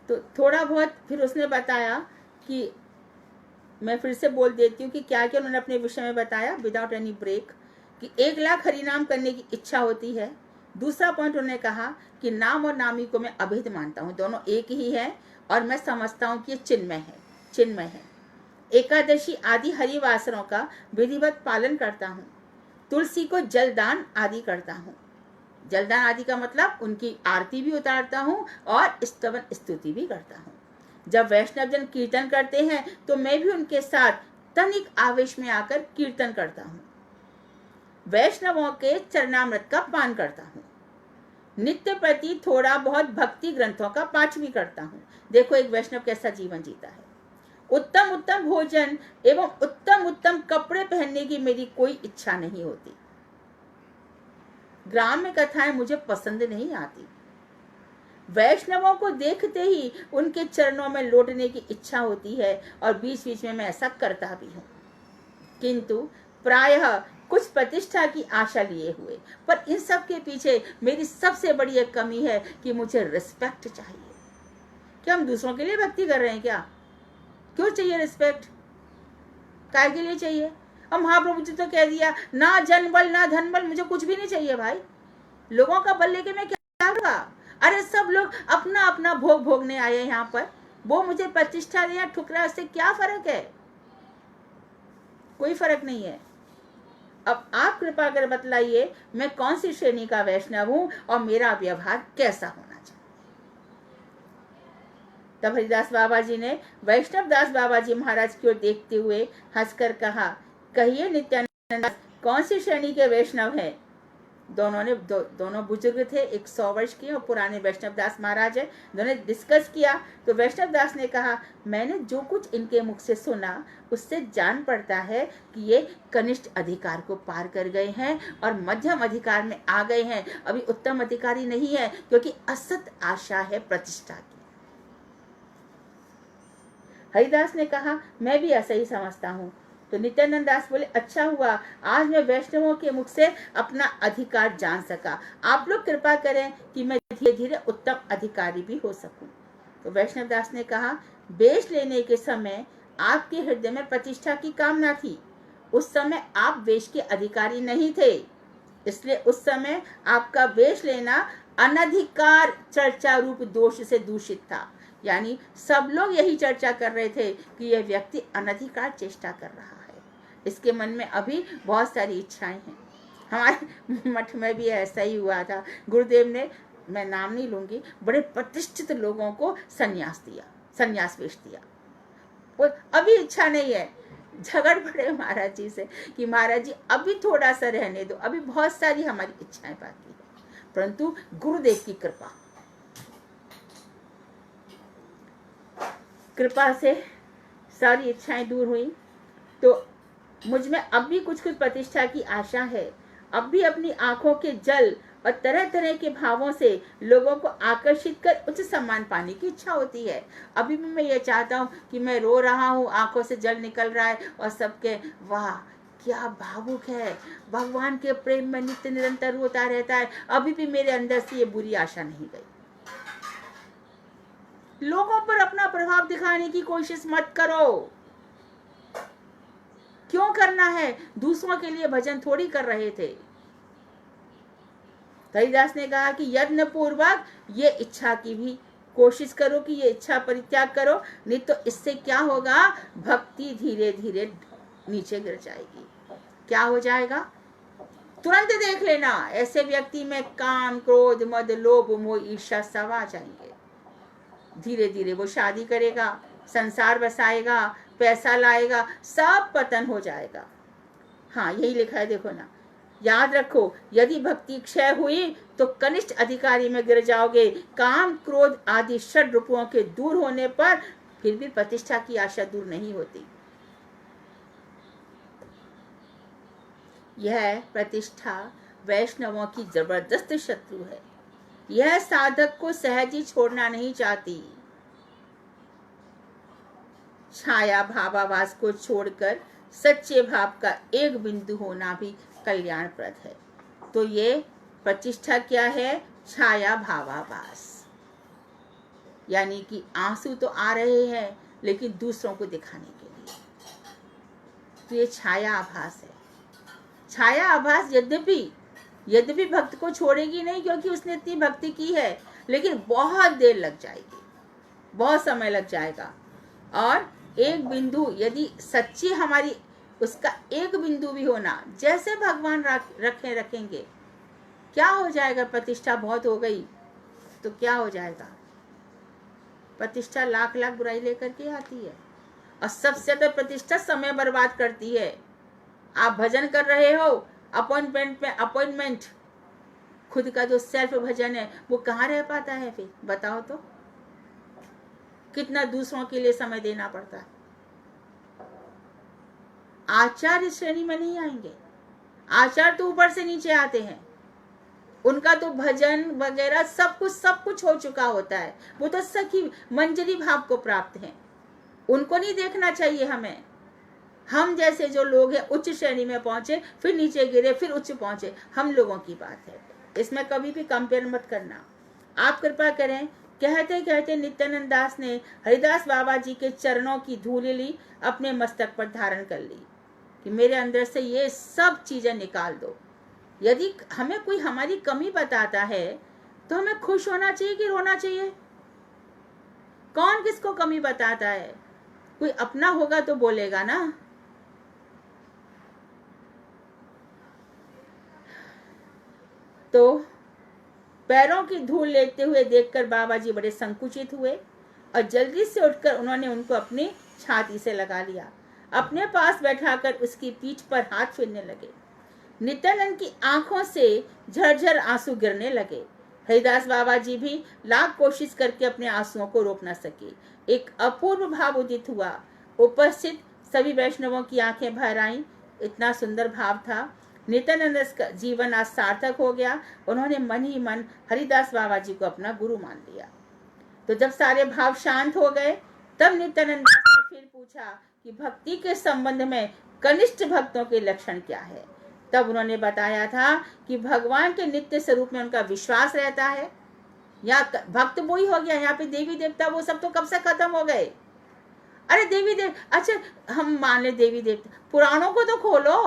S1: तो थोड़ा बहुत फिर उसने बताया कि मैं फिर से बोल देती हूँ कि क्या क्या उन्होंने अपने विषय में बताया विदाउट एनी ब्रेक, कि 1 लाख हरिनाम करने की इच्छा होती है। दूसरा पॉइंट उन्होंने कहा कि नाम और नामी को मैं अभेद मानता हूँ, दोनों एक ही है, और मैं समझता हूँ कि ये चिन्मय है। एकादशी आदि हरिवासरों का विधिवत पालन करता हूँ। तुलसी को जलदान आदि करता हूँ। जलदान आदि का मतलब उनकी आरती भी उतारता हूँ और स्तवन स्तुति भी करता हूँ। जब वैष्णव जन कीर्तन करते हैं तो मैं भी उनके साथ तनिक आवेश में आकर कीर्तन करता हूँ। वैष्णवों के चरणामृत का पान करता हूँ। नित्य प्रति थोड़ा बहुत भक्ति ग्रंथों का पाठ भी करता हूँ। देखो एक वैष्णव कैसा जीवन जीता है। उत्तम उत्तम भोजन एवं उत्तम उत्तम कपड़े पहनने की मेरी कोई इच्छा नहीं होती। ग्राम्य कथाएं मुझे पसंद नहीं आती। वैष्णवों को देखते ही उनके चरणों में लौटने की इच्छा होती है, और बीच बीच में मैं ऐसा करता भी हूँ, किंतु प्रायः कुछ प्रतिष्ठा की आशा लिए हुए। पर इन सब के पीछे मेरी सबसे बड़ी एक कमी है कि मुझे रिस्पेक्ट चाहिए। क्या हम दूसरों के लिए भक्ति कर रहे हैं क्या? क्यों चाहिए रिस्पेक्ट? काय के लिए चाहिए? और महाप्रभु जी तो कह दिया ना जन बल ना धन बल, मुझे कुछ भी नहीं चाहिए भाई। लोगों का बल लेके मैं क्या होगा? अरे सब लोग अपना अपना भोग भोगने आए हैं यहाँ पर, वो मुझे प्रतिष्ठा या ठुकरा, उससे क्या फर्क है? कोई फर्क नहीं है। अब आप कृपा कर बतलाइए मैं कौन सी श्रेणी का वैष्णव हूं और मेरा व्यवहार कैसा होना चाहिए। तब हरिदास बाबा जी ने वैष्णव दास बाबा जी महाराज की ओर देखते हुए हंसकर कहा, कहिए नित्यानंद दास, कौन सी श्रेणी के वैष्णव हैं? दोनों बुजुर्ग थे, 100 वर्ष के और पुराने वैष्णव दास महाराज है। दोनों डिस्कस किया तो वैष्णव दास ने कहा, मैंने जो कुछ इनके मुख से सुना उससे जान पड़ता है कि ये कनिष्ठ अधिकार को पार कर गए हैं और मध्यम अधिकार में आ गए हैं। अभी उत्तम अधिकारी नहीं है, क्योंकि असत आशा है प्रतिष्ठा की। हरिदास ने कहा, मैं भी ऐसा ही समझता हूँ। तो नित्यानंद दास बोले, अच्छा हुआ आज मैं वैष्णवों के मुख से अपना अधिकार जान सका। आप लोग कृपा करें कि मैं धीरे धीरे उत्तम अधिकारी भी हो सकूं। तो वैष्णव दास ने कहा, वेश लेने के समय आपके हृदय में प्रतिष्ठा की कामना थी। उस समय आप वेश के अधिकारी नहीं थे, इसलिए उस समय आपका वेश लेना अनधिकार चर्चा रूप दोष से दूषित था। यानी सब लोग यही चर्चा कर रहे थे कि यह व्यक्ति अनधिकार चेष्टा कर रहा है, इसके मन में अभी बहुत सारी इच्छाएं हैं। हमारे मठ में भी ऐसा ही हुआ था। गुरुदेव ने, मैं नाम नहीं लूंगी, बड़े प्रतिष्ठित लोगों को संन्यास वेश दिया। और अभी इच्छा नहीं है, झगड़ पड़े महाराज जी से कि महाराज जी अभी थोड़ा सा रहने दो, अभी बहुत सारी हमारी इच्छाएं बाकी है। परंतु गुरुदेव की कृपा से सारी इच्छाएं दूर हुई। तो मुझ में अब भी कुछ प्रतिष्ठा की आशा है। अब भी अपनी आंखों के जल और तरह तरह के भावों से लोगों को आकर्षित कर उच्च सम्मान पाने की इच्छा होती है। अभी भी मैं ये चाहता हूँ कि मैं रो रहा हूँ, आंखों से जल निकल रहा है और सबके वाह क्या भावुक है, भगवान के प्रेम में नित्य निरंतर होता रहता है। अभी भी मेरे अंदर से ये बुरी आशा नहीं गई। लोगों पर अपना प्रभाव दिखाने की कोशिश मत करो। क्यों करना है? दूसरों के लिए भजन थोड़ी कर रहे थे। हरिदास ने कहा कि यत्न पूर्वक ये इच्छा की भी कोशिश करो कि ये इच्छा परित्याग करो, नहीं तो इससे क्या होगा, भक्ति धीरे धीरे नीचे गिर जाएगी। क्या हो जाएगा? तुरंत देख लेना, ऐसे व्यक्ति में काम, क्रोध, मद, लोभ, मोह, ईर्ष्या सब आ जाएंगे। धीरे धीरे वो शादी करेगा, संसार बसाएगा, पैसा लाएगा, सब पतन हो जाएगा। हाँ, यही लिखा है, देखो ना। याद रखो, यदि भक्ति क्षय हुई तो कनिष्ठ अधिकारी में गिर जाओगे। काम, क्रोध आदि षड रूपों के दूर होने पर फिर भी प्रतिष्ठा की आशा दूर नहीं होती। यह प्रतिष्ठा वैष्णवों की जबरदस्त शत्रु है। यह साधक को सहज ही छोड़ना नहीं चाहती। छाया भावाभास को छोड़कर सच्चे भाव का एक बिंदु होना भी कल्याणप्रद है। तो ये प्रतिष्ठा क्या है? छाया भावाभास, यानी कि आंसू तो आ रहे हैं लेकिन दूसरों को दिखाने के लिए, तो ये छाया आभास है। छाया आभास यद्यपि भक्त को छोड़ेगी नहीं, क्योंकि उसने इतनी भक्ति की है, लेकिन बहुत देर लग जाएगी, बहुत समय लग जाएगा। और एक बिंदु यदि सच्ची हमारी, उसका एक बिंदु भी होना, जैसे भगवान रखेंगे, क्या हो जाएगा? प्रतिष्ठा बहुत हो गई तो क्या हो जाएगा? प्रतिष्ठा लाख लाख बुराई लेकर के आती है, और सबसे ज्यादा प्रतिष्ठा समय बर्बाद करती है। आप भजन कर रहे हो, अपॉइंटमेंट, खुद का जो सेल्फ भजन है वो कहाँ रह पाता है फिर? बताओ तो, कितना दूसरों के लिए समय देना पड़ता है। आचार्य श्रेणी में नहीं आएंगे। आचार्य तो ऊपर से नीचे आते हैं, उनका तो भजन वगैरह सब कुछ हो चुका होता है। वो तो सखी मंजरी भाव को प्राप्त हैं, उनको नहीं देखना चाहिए हमें। हम जैसे जो लोग हैं उच्च श्रेणी में पहुंचे, फिर नीचे गिरे, फिर उच्च पहुंचे, हम लोगों की बात है। इसमें कभी भी कंपेयर मत करना। आप कृपा करें। कहते कहते नित्यानंद दास ने हरिदास बाबा जी के चरणों की धूल ली, अपने मस्तक पर धारण कर ली कि मेरे अंदर से ये सब चीजें निकाल दो। यदि हमें कोई हमारी कमी बताता है तो हमें खुश होना चाहिए कि रोना चाहिए? कौन किसको कमी बताता है? कोई अपना होगा तो बोलेगा ना। तो पैरों की धूल लेते हुए देखकर बाबा जी बड़े संकुचित हुए और जल्दी से उठकर उन्होंने उनको अपनी छाती से लगा लिया, अपने पास बैठाकर उसकी पीठ पर हाथ फेरने लगे। नित्यानंद की आंखों से झरझर आंसू गिरने लगे। हरिदास बाबा जी भी लाख कोशिश करके अपने आंसुओं को रोक न सके। एक अपूर्व भाव उदित हुआ। उपस्थित सभी वैष्णवों की आंखें भर आईं। इतना सुंदर भाव था। नित्यानंद का जीवन आज सार्थक हो गया। उन्होंने मन ही मन हरिदास बाबा जी को अपना गुरु मान लिया। तो जब सारे भाव शांत हो गए, तब नित्यानंद दास ने फिर पूछा कि भक्ति के संबंध में कनिष्ठ भक्तों के लक्षण क्या है। तब उन्होंने बताया था कि भगवान के नित्य स्वरूप में उनका विश्वास रहता है। यहाँ भक्त वो ही हो गया, यहाँ पे देवी देवता वो सब तो कब से खत्म हो गए। अरे देवी देव, अच्छा हम मान ले देवी देवता, पुराणों को तो खोलो।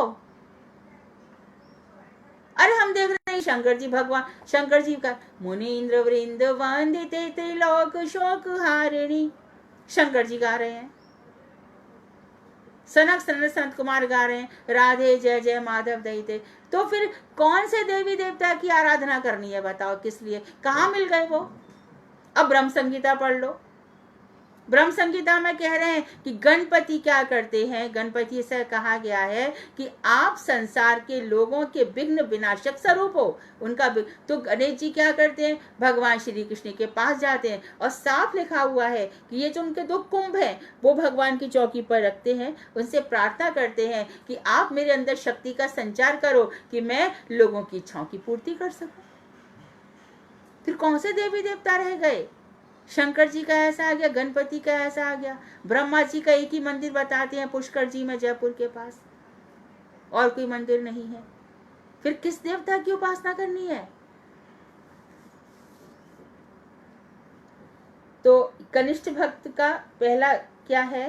S1: अरे हम देख रहे हैं शंकर जी, भगवान शंकर जी का मुनीन्द्र वृंद वंदिते त्रिलोक शोक हारिणी, शंकर जी गा रहे हैं। सनक सनत संत कुमार गा रहे हैं राधे जय जय माधव दईते। तो फिर कौन से देवी देवता की आराधना करनी है बताओ, किस लिए, कहाँ मिल गए वो। अब ब्रह्म संगीता पढ़ लो। ब्रह्म संगीता में कह रहे हैं कि गणपति क्या करते हैं। गणपति से कहा गया है कि आप संसार के लोगों के विघ्न विनाशक स्वरूप हो। उनका तो गणेश जी क्या करते हैं, भगवान श्री कृष्ण के पास जाते हैं और साफ लिखा हुआ है कि ये जो उनके दो कुंभ हैं वो भगवान की चौकी पर रखते हैं। उनसे प्रार्थना करते हैं कि आप मेरे अंदर शक्ति का संचार करो कि मैं लोगों की इच्छाओं की पूर्ति कर सकूं। फिर कौन से देवी देवता रह गए। शंकर जी का ऐसा आ गया, गणपति का ऐसा आ गया। ब्रह्मा जी का एक ही मंदिर बताते हैं पुष्कर जी में, जयपुर के पास, और कोई मंदिर नहीं है। फिर किस देवता की उपासना करनी है। तो कनिष्ठ भक्त का पहला क्या है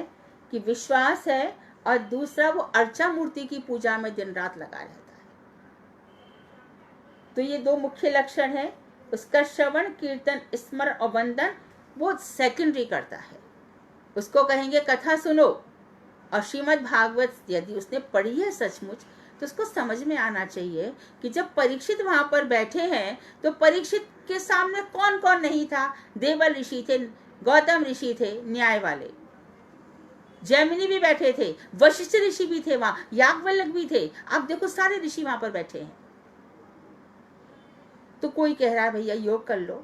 S1: कि विश्वास है, और दूसरा वो अर्चा मूर्ति की पूजा में दिन रात लगा रहता है। तो ये दो मुख्य लक्षण है। उसका श्रवण कीर्तन स्मरण और वंदन वो सेकेंडरी करता है। उसको कहेंगे कथा सुनो। और श्रीमद् भागवत यदि उसने पढ़ी है सचमुच तो उसको समझ में आना चाहिए कि जब परीक्षित वहां पर बैठे हैं तो परीक्षित के सामने कौन कौन नहीं था। देवल ऋषि थे, गौतम ऋषि थे न्याय वाले, जैमिनी भी बैठे थे, वशिष्ठ ऋषि भी थे, वहां याज्ञवल्क्य भी थे। आप देखो सारे ऋषि वहां पर बैठे हैं। तो कोई कह रहा है भैया योग कर लो।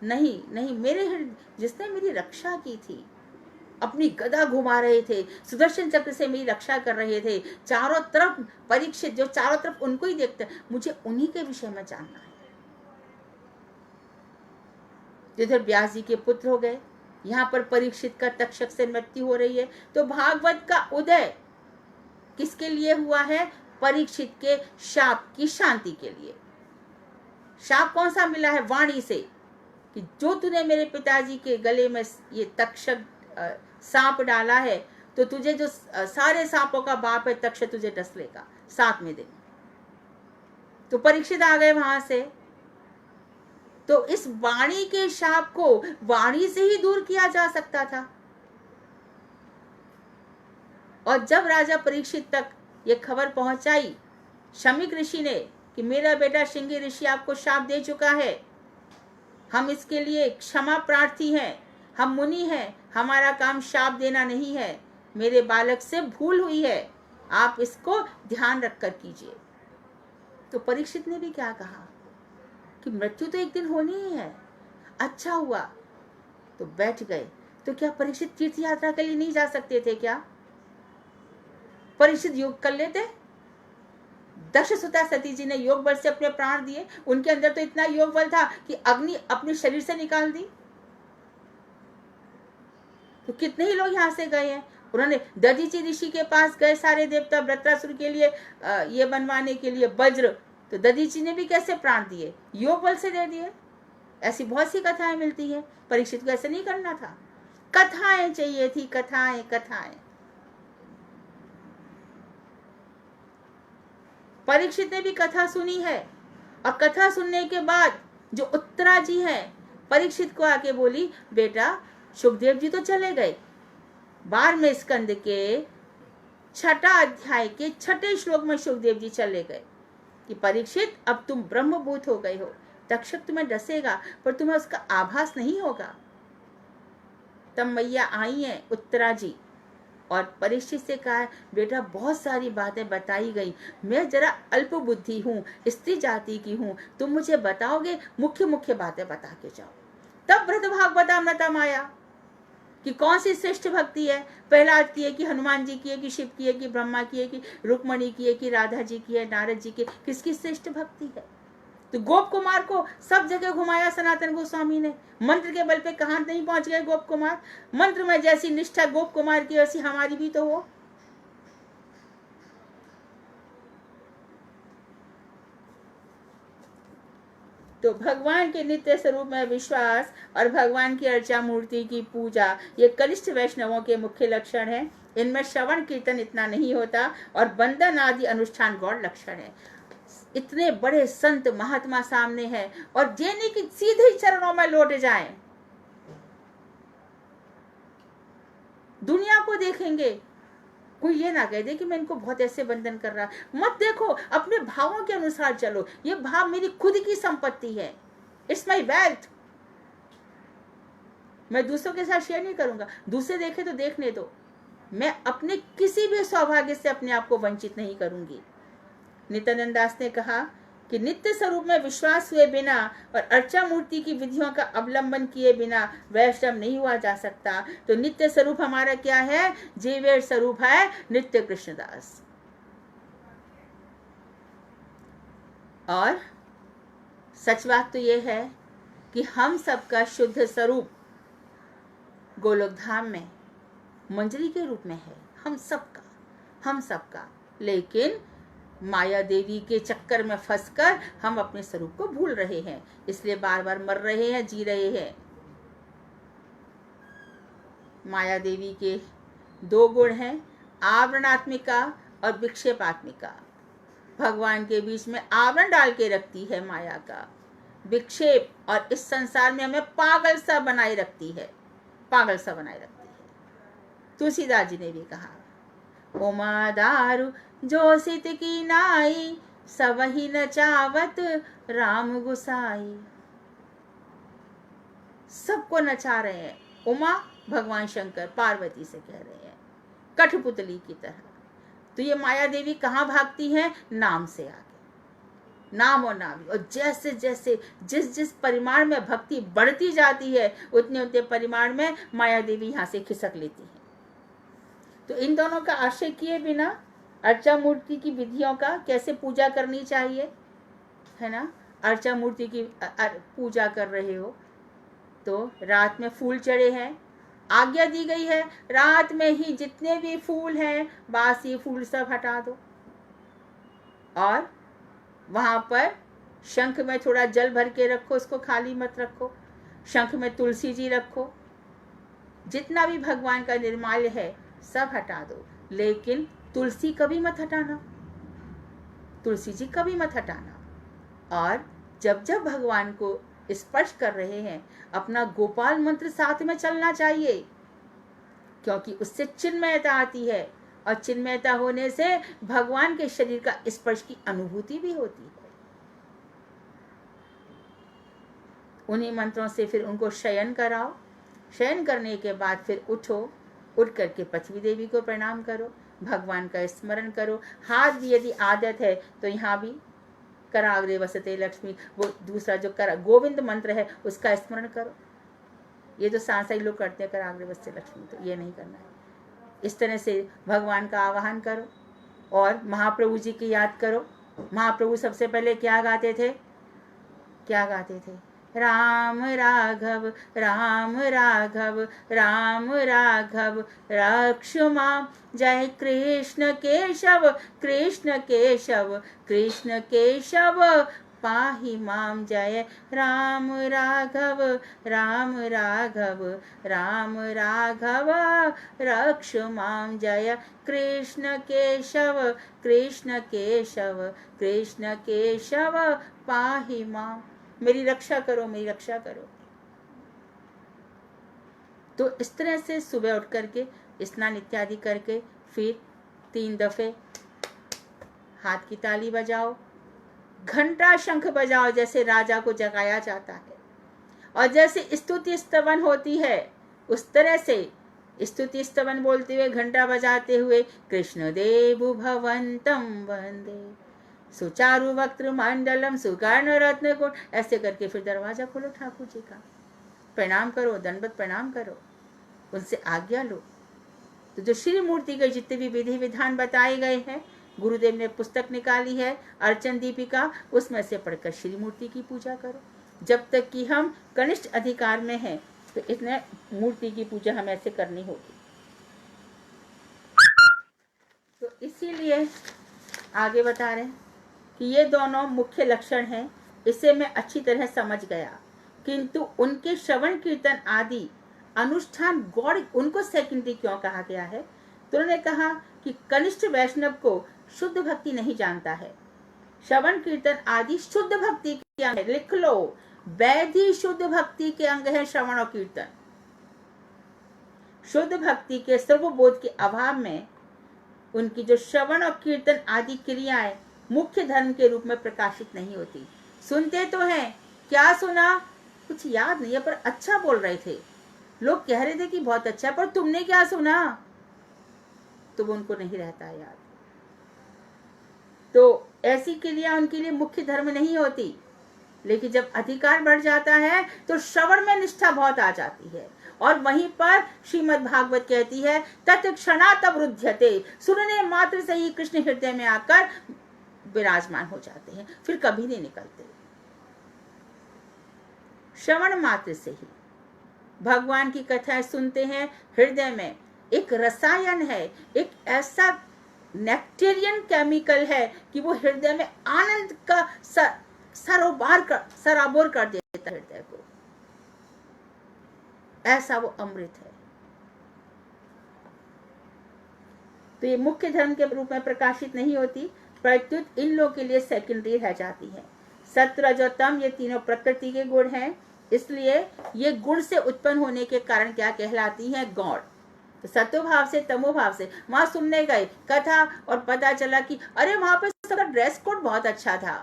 S1: नहीं नहीं, जिसने मेरी रक्षा की थी, अपनी गदा घुमा रहे थे, सुदर्शन चक्र से मेरी रक्षा कर रहे थे, चारों तरफ परीक्षित जो चारों तरफ उनको ही देखते, मुझे उन्हीं के विषय में जानना है। जिधर व्यास जी के पुत्र हो गए, यहाँ पर परीक्षित का तक्षक से मृत्यु हो रही है। तो भागवत का उदय किसके लिए हुआ है, परीक्षित के शाप की शांति के लिए। शाप कौन सा मिला है, वाणी से, कि जो तूने मेरे पिताजी के गले में ये तक्षक सांप डाला है तो तुझे जो सारे सांपों का बाप है तक्षक तुझे डस लेगा 7वें दिन। तो परीक्षित आ गए वहां से। तो इस वाणी के शाप को वाणी से ही दूर किया जा सकता था। और जब राजा परीक्षित तक ये खबर पहुंचाई शमीक ऋषि ने कि मेरा बेटा श्रृंगी ऋषि आपको शाप दे चुका है, हम इसके लिए क्षमा प्रार्थी हैं, हम मुनि हैं, हमारा काम शाप देना नहीं है, मेरे बालक से भूल हुई है, आप इसको ध्यान रखकर कीजिए। तो परीक्षित ने भी क्या कहा कि मृत्यु तो एक दिन होनी ही है। अच्छा हुआ, तो बैठ गए। तो क्या परीक्षित तीर्थ यात्रा के लिए नहीं जा सकते थे क्या? परीक्षित योग कर लेते। दक्षसुता सती जी ने योग बल से अपने प्राण दिए। उनके अंदर तो इतना योग बल था कि अग्नि अपने शरीर से निकाल दी। तो कितने ही लोग यहाँ से गए हैं। उन्होंने दधीचि ऋषि के पास गए सारे देवता वृत्रासुर के लिए ये बनवाने के लिए वज्र। तो दधीचि ने भी कैसे प्राण दिए, योग बल से दे दिए। ऐसी बहुत सी कथाएं मिलती है। परीक्षित को ऐसे नहीं करना था, कथाएं चाहिए थी, कथाएं कथाएं। परीक्षित ने भी कथा सुनी है, और कथा सुनने के बाद जो उत्तरा जी है परीक्षित को आके बोली, बेटा सुखदेव जी तो चले गए। 12वें स्कंद के 6ठा अध्याय के 6ठे श्लोक में सुखदेव जी चले गए कि परीक्षित अब तुम ब्रह्मभूत हो गए हो, तक्षक तुम्हें डसेगा पर तुम्हें उसका आभास नहीं होगा। तब मैया आई हैं उत्तरा जी, और परीक्षित से कहा है, बेटा बहुत सारी बातें बताई गई, मैं जरा अल्प बुद्धि हूँ, स्त्री जाति की हूँ, तुम मुझे बताओगे, मुख्य मुख्य बातें बता के जाओ। तब वृद्ध भागवतामृतम आया कि कौन सी श्रेष्ठ भक्ति है, प्रहलाद की है कि हनुमान जी की है कि शिव की है कि ब्रह्मा की है कि रुक्मणी की है कि राधा जी की है, नारद जी की, किसकी श्रेष्ठ भक्ति है। तो गोप कुमार को सब जगह घुमाया सनातन गोस्वामी ने, मंत्र के बल पे कहां नहीं पहुंच गए गोप कुमार। मंत्र में जैसी निष्ठा गोप कुमार की, वैसी हमारी भी तो हो। तो भगवान के नित्य स्वरूप में विश्वास और भगवान की अर्चा मूर्ति की पूजा, ये कनिष्ठ वैष्णवों के मुख्य लक्षण है। इनमें श्रवण कीर्तन इतना नहीं होता और बंदन आदि अनुष्ठान गौड़ लक्षण है। इतने बड़े संत महात्मा सामने हैं और जेने की सीधे चरणों में लौट जाएं, दुनिया को देखेंगे, कोई ये ना कह दे कि मैं इनको बहुत ऐसे वंदन कर रहा। मत देखो, अपने भावों के अनुसार चलो। ये भाव मेरी खुद की संपत्ति है, इट्स माई वेल्थ, मैं दूसरों के साथ शेयर नहीं करूंगा। दूसरे देखे तो देखने दो, मैं अपने किसी भी सौभाग्य से अपने आप को वंचित नहीं करूंगी। नित्यानंद दास ने कहा कि नित्य स्वरूप में विश्वास हुए बिना और अर्चा मूर्ति की विधियों का अवलंबन किए बिना वैष्णव नहीं हुआ जा सकता। तो नित्य स्वरूप हमारा क्या है? जीवेर स्वरूप है नित्य कृष्णदास। और सच बात तो ये है कि हम सबका शुद्ध स्वरूप गोलोक धाम में मंजरी के रूप में है, हम सबका। लेकिन माया देवी के चक्कर में फंसकर हम अपने स्वरूप को भूल रहे हैं, इसलिए बार बार मर रहे हैं, जी रहे हैं। माया देवी के दो गुण हैं, आवरणात्मिका और विक्षेपात्मिका। भगवान के बीच में आवरण डाल के रखती है माया का, विक्षेप, और इस संसार में हमें पागल सा बनाए रखती है। तुलसीदास जी ने भी कहा, उमा दारू जोसित की नाई, सबही नचावत राम गुसाई। सबको नचा रहे हैं। उमा भगवान शंकर पार्वती से कह रहे हैं, कठपुतली की तरह। तो ये माया देवी कहाँ भागती है? नाम से आगे, नाम और नाम। और जैसे जैसे जिस परिमाण में भक्ति बढ़ती जाती है, उतने उतने परिमाण में माया देवी यहाँ से खिसक लेती है। तो इन दोनों का आश्रय किए बिना अर्चा मूर्ति की विधियों का कैसे पूजा करनी चाहिए, है ना? अर्चा मूर्ति की पूजा कर रहे हो तो रात में फूल चढ़े हैं, आज्ञा दी गई है रात में ही जितने भी फूल हैं बासी फूल सब हटा दो, और वहां पर शंख में थोड़ा जल भर के रखो, उसको खाली मत रखो। शंख में तुलसी जी रखो, जितना भी भगवान का निर्माल्य है सब हटा दो, लेकिन तुलसी कभी मत हटाना, तुलसी जी कभी मत हटाना। और जब जब भगवान को स्पर्श कर रहे हैं, अपना गोपाल मंत्र साथ में चलना चाहिए, क्योंकि उससे चिन्मयता आती है, और चिन्मयता होने से भगवान के शरीर का स्पर्श की अनुभूति भी होती है। उन्हीं मंत्रों से फिर उनको शयन कराओ। शयन करने के बाद फिर उठो, उठ करके पृथ्वी देवी को प्रणाम करो, भगवान का स्मरण करो। हाथ भी यदि आदत है तो यहाँ भी कराग्रे वसते लक्ष्मी, वो दूसरा जो गोविंद मंत्र है उसका स्मरण करो। ये तो सांसारिक लोग करते हैं कराग्रे वसते लक्ष्मी, तो ये नहीं करना है। इस तरह से भगवान का आवाहन करो और महाप्रभु जी की याद करो। महाप्रभु सबसे पहले क्या गाते थे? राम राघव राम राघव राम राघव रक्ष माम, जय कृष्ण केशव कृष्ण केशव कृष्ण केशव पाहि माम, जय राम राघव राम राघव राम राघव रक्ष माम, जय कृष्ण केशव कृष्ण केशव कृष्ण केशव पाहि माम। मेरी रक्षा करो, मेरी रक्षा करो। तो इस तरह से सुबह उठ करके स्नान इत्यादि करके फिर 3 दफे हाथ की ताली बजाओ, घंटा शंख बजाओ, जैसे राजा को जगाया जाता है। और जैसे स्तुति स्तवन होती है उस तरह से स्तुति स्तवन बोलते हुए, घंटा बजाते हुए कृष्ण देव भवंतम वंदे सुचारु वक्त्र मंडलम सुकर्ण रत्न कोट, ऐसे करके फिर दरवाजा खोलो ठाकुर जी का, प्रणाम करो, दंडवत प्रणाम करो, उनसे आज्ञा लो। तो जो श्री मूर्ति के जितने भी विधि विधान बताए गए हैं, गुरुदेव ने पुस्तक निकाली है अर्चन दीपिका, उसमें से पढ़कर श्री मूर्ति की पूजा करो। जब तक कि हम कनिष्ठ अधिकार में हैं तो इतने मूर्ति की पूजा हमें ऐसे करनी होगी। तो इसीलिए आगे बता रहे हैं कि ये दोनों मुख्य लक्षण हैं, इसे मैं अच्छी तरह समझ गया, किंतु उनके श्रवण कीर्तन आदि अनुष्ठान गौड़ उनको सेकेंडरी क्यों कहा गया है? तो उन्होंने कहा कि कनिष्ठ वैष्णव को शुद्ध भक्ति नहीं जानता है। श्रवण कीर्तन आदि शुद्ध भक्ति के अंग है, लिख लो, वैधि शुद्ध भक्ति के अंग है श्रवण और कीर्तन। शुद्ध भक्ति के सर्वबोध के अभाव में उनकी जो श्रवण और कीर्तन आदि क्रियाएं मुख्य धर्म के रूप में प्रकाशित नहीं होती। सुनते तो हैं, क्या सुना कुछ याद नहीं है, पर अच्छा बोल रहे थे, लोग कह रहे थे कि बहुत अच्छा, पर तुमने क्या सुना, तो वो उनको नहीं रहता याद। तो ऐसी क्रिया उनके लिए मुख्य धर्म नहीं होती। लेकिन जब अधिकार बढ़ जाता है तो श्रवण में निष्ठा बहुत आ जाती है, और वहीं पर श्रीमद् भागवत कहती है तत्क्षणात् अवरुध्यते, सुनने मात्र से ही कृष्ण हृदय में आकर विराजमान हो जाते हैं, फिर कभी नहीं निकलते। श्रवण मात्र से ही भगवान की कथाएं सुनते हैं, हृदय में एक रसायन है, एक ऐसा नेक्टेरियन केमिकल है कि वो हृदय में आनंद का सराबोर कर देता है हृदय को, ऐसा वो अमृत है। तो ये मुख्य धर्म के रूप में प्रकाशित नहीं होती, प्रत्युत इन लोगों के लिए सेकेंडरी रह जाती है। सत्व रजो तम ये तीनों प्रकृति के गुण हैं, इसलिए ये गुण से उत्पन्न होने के कारण क्या कहलाती हैं? गौड़। तो सत्व भाव से तमो भाव से वहां सुनने गए कथा और पता चला कि अरे वहां पे सबका ड्रेस कोड बहुत अच्छा था,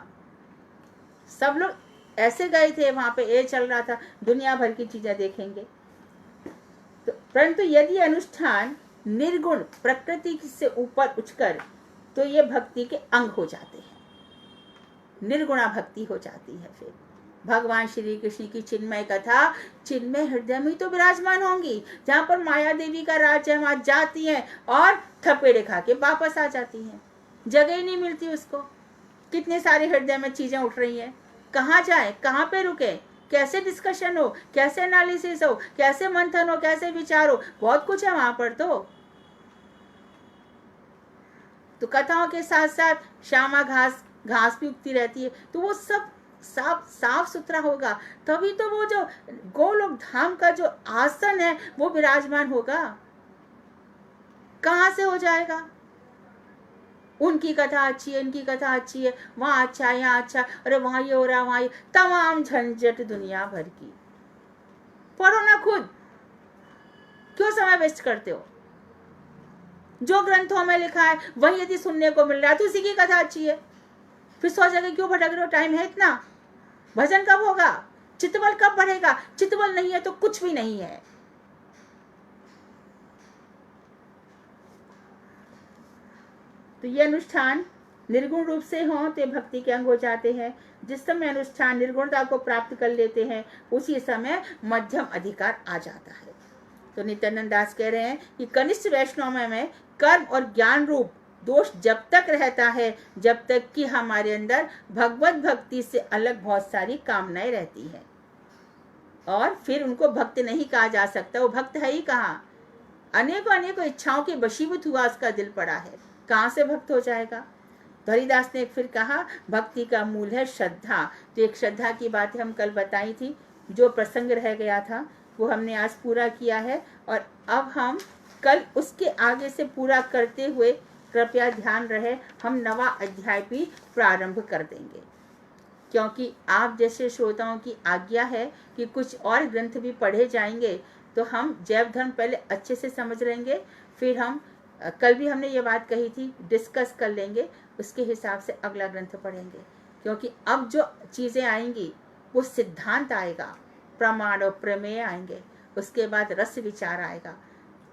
S1: सब लोग ऐसे गए थे, वहां पे ये चल रहा था, दुनिया भर की चीजें देखेंगे। तो परंतु यदि अनुष्ठान निर्गुण प्रकृति से ऊपर उठकर, तो ये भक्ति के अंग हो जाते हैं, निर्गुणा भक्ति हो जाती है। फिर भगवान श्री कृष्ण की चिन्मय कथा चिन्मय हृदय में तो विराजमान होंगी, जहाँ पर माया देवी का राज्य, वहां जाती हैं और थपेड़े खा के वापस आ जाती हैं, जगह ही नहीं मिलती उसको। कितने सारे हृदय में चीजें उठ रही हैं, कहाँ जाए, कहाँ पे रुके, कैसे डिस्कशन हो, कैसे एनालिसिस हो, कैसे मंथन हो, कैसे विचार हो, बहुत कुछ है वहां पर। तो कथाओं के साथ साथ श्यामा घास भी उगती रहती है, तो वो सब साफ सुथरा होगा, तभी तो वो जो गोलोक धाम का जो आसन है वो विराजमान होगा। कहां से हो जाएगा? उनकी कथा अच्छी है, इनकी कथा अच्छी है, वहां अच्छा है, यहाँ अच्छा, अरे वहां ये हो रहा, वहां ये, तमाम झंझट दुनिया भर की। पढ़ो ना खुद, क्यों समय वेस्ट करते हो? जो ग्रंथों में लिखा है वही यदि सुनने को मिल रहा है तो उसी की कथा अच्छी है, फिर 100 जगह क्यों भटक रहे हो? टाइम है इतना? भजन कब होगा? चितबल कब बढ़ेगा? चितबल नहीं है तो कुछ भी नहीं है। तो ये अनुष्ठान निर्गुण रूप से हो तो भक्ति के अंग हो जाते हैं। जिस समय अनुष्ठान निर्गुणता को प्राप्त कर लेते हैं उसी समय मध्यम अधिकार आ जाता है। तो नित्यानंद दास कह रहे हैं कि कनिष्ठ वैष्णव में कर्म और ज्ञान रूप दोष जब तक रहता है जब तक कि हमारे अंदर भगवत भक्ति से अलग बहुत सारी कामनाएं रहती है, और फिर उनको भक्त नहीं कहा जा सकता। वो भक्त है ही कहाँ? अनेकों इच्छाओं के वशीभूत हुआ उसका दिल पड़ा है, कहाँ से भक्त हो जाएगा? तो हरिदास ने फिर कहा भक्ति का मूल है श्रद्धा। तो एक श्रद्धा की बात हम कल बताई थी, जो प्रसंग रह गया था वो हमने आज पूरा किया है, और अब हम कल उसके आगे से पूरा करते हुए कृपया ध्यान रहे हम नवा अध्याय भी प्रारंभ कर देंगे, क्योंकि आप जैसे श्रोताओं की आज्ञा है कि कुछ और ग्रंथ भी पढ़े जाएंगे। तो हम जैव धर्म पहले अच्छे से समझ लेंगे, फिर हम कल भी हमने ये बात कही थी डिस्कस कर लेंगे, उसके हिसाब से अगला ग्रंथ पढ़ेंगे। क्योंकि अब जो चीज़ें आएंगी वो सिद्धांत आएगा, प्रमाण और प्रमेय आएंगे, उसके बाद रस विचार आएगा।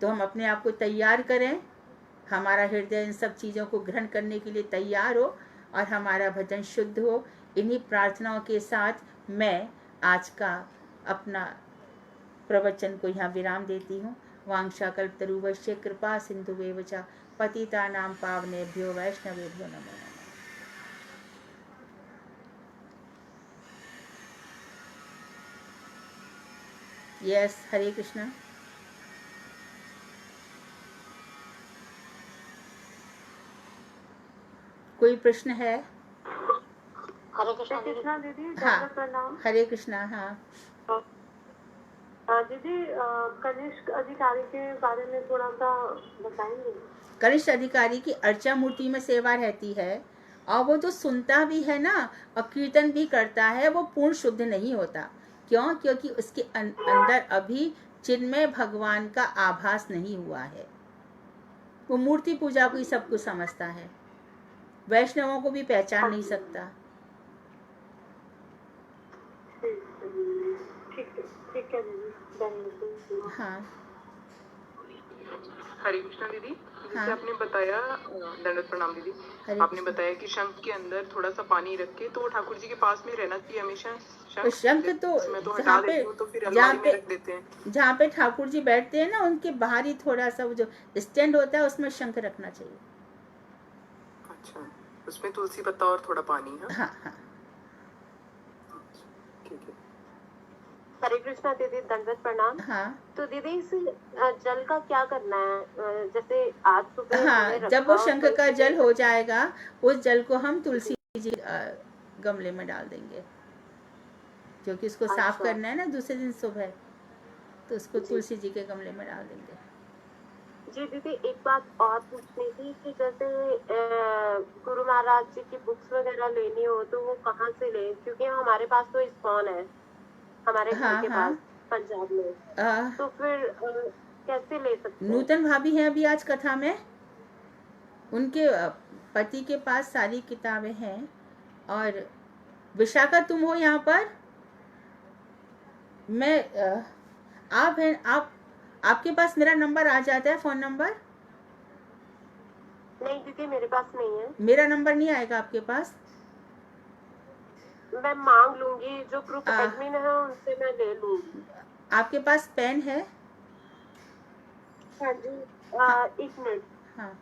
S1: तो हम अपने आप को तैयार करें, हमारा हृदय इन सब चीज़ों को ग्रहण करने के लिए तैयार हो और हमारा भजन शुद्ध हो। इन्हीं प्रार्थनाओं के साथ मैं आज का अपना प्रवचन को यहाँ विराम देती हूँ। वांछाकल्पतरुभ्यश्च कृपा सिन्धुभ्येव च पतितानां पावनेभ्यो वैष्णवेभ्यो नमो नमः। यस, हरे कृष्णा। कोई प्रश्न है?
S2: हरे कृष्णा दीदी।
S1: हाँ,
S2: प्रणाम।
S1: हरे कृष्णा। हाँ
S2: दीदी, कनिष्क अधिकारी के बारे में थोड़ा सा बताएंगे?
S1: कनिष्क अधिकारी की अर्चा मूर्ति में सेवा रहती है, और वो जो सुनता भी है ना और कीर्तन भी करता है, वो पूर्ण शुद्ध नहीं होता। क्यों? क्योंकि उसके अंदर अभी चिन्मय भगवान का आभास नहीं हुआ है। वो मूर्ति पूजा को ही सब कुछ समझता है, वैष्णवों को भी पहचान नहीं सकता।
S2: ठीक है दीदी।
S1: हाँ,
S3: हरे कृष्णा दीदी।
S1: हाँ।
S3: जैसे आपने बताया, दंडवत प्रणाम दीदी। आपने बताया कि शंख के अंदर थोड़ा सा पानी रख के तो ठाकुर जी के पास में रहना चाहिए हमेशा।
S1: शंख तो
S3: हटा देती हूँ तो फिर अलमारी में रख देते हैं।
S1: जहाँ पे ठाकुर जी बैठते हैं ना, उनके बाहर ही थोड़ा सा वो जो स्टैंड होता है उसमें शंख रखना चाहिए।
S3: अच्छा, उसमें तुलसी पत्ता और थोड़ा पानी।
S1: हाँ हाँ।
S3: ठीक है।
S2: हरे कृष्णा दीदी, दंडवत प्रणाम।
S1: हाँ,
S2: तो दीदी इस जल का क्या करना है? जैसे आज सुबह
S1: हाँ, जब वो शंख का जल हो जाएगा, उस जल को हम तुलसी जी गमले में डाल देंगे, क्योंकि उसको साफ करना है ना दूसरे दिन सुबह, तो उसको तुलसी जी के गमले में डाल देंगे।
S2: जी दीदी, एक बात और पूछनी थी कि जैसे गुरु महाराज जी की बुक्स वगैरह लेनी हो तो वो कहाँ से ले? क्योंकि हमारे पास तो इस्कॉन है हमारे घर के पास पंजाब में, तो फिर कैसे ले सकते हैं?
S1: नूतन भाभी हैं अभी आज कथा में, उनके पति के पास सारी किताबें हैं। और विशाखा, तुम हो यहाँ पर? मैं आप हैं, आपके पास मेरा नंबर आ जाता है, फोन नंबर?
S2: नहीं दीदी, मेरे पास नहीं है।
S1: मेरा नंबर नहीं आएगा आपके पास?
S2: मैं मांग लूंगी, जो ग्रुप एडमिन है उनसे मैं ले लूंगी।
S1: आपके पास पेन है?
S2: हाँ जी। एक मिनट।
S1: हाँ,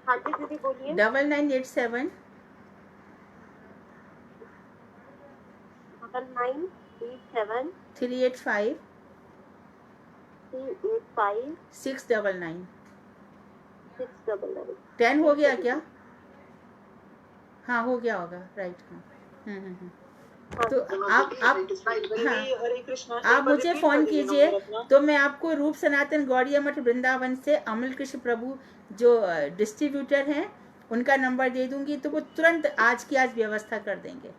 S2: हाँ जी दीदी, बोलिए।
S1: 9987
S2: 9987
S1: 385
S2: 385
S1: 699।
S2: 699।
S1: 10 हो गया क्या? हाँ, हो गया होगा, राइट। हाँ। तो आप
S3: हरे कृष्णा,
S1: आप मुझे फोन कीजिए, तो मैं आपको रूप सनातन गौड़िया मठ वृंदावन से अमल कृष्ण प्रभु जो डिस्ट्रीब्यूटर हैं उनका नंबर दे दूंगी, तो वो तुरंत आज की आज व्यवस्था कर देंगे।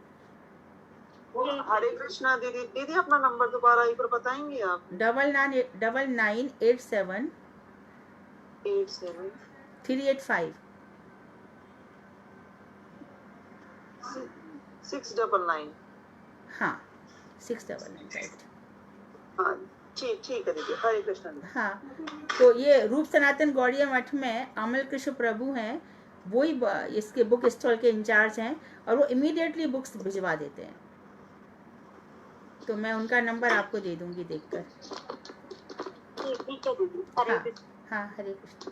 S3: हरे कृष्णा दीदी। दीदी अपना नंबर दोबारा एक बार बताएंगे आप?
S1: 9987 385
S3: 699।
S1: हाँ, 699, राइट।
S3: हाँ, ठीक है दीदी। हरे कृष्णा दीदी।
S1: हाँ, तो ये रूप सनातन गौड़िया मठ में अमल कृष्ण प्रभु हैं, वो ही इसके बुक स्टॉल के इंचार्ज हैं, और वो इमीडिएटली बुक्स भिजवा देते हैं। तो मैं उनका नंबर आपको दे दूंगी देखकर।
S2: ठीक है दीदी। हरे कृष्ण।
S1: हाँ, हरे कृष्ण।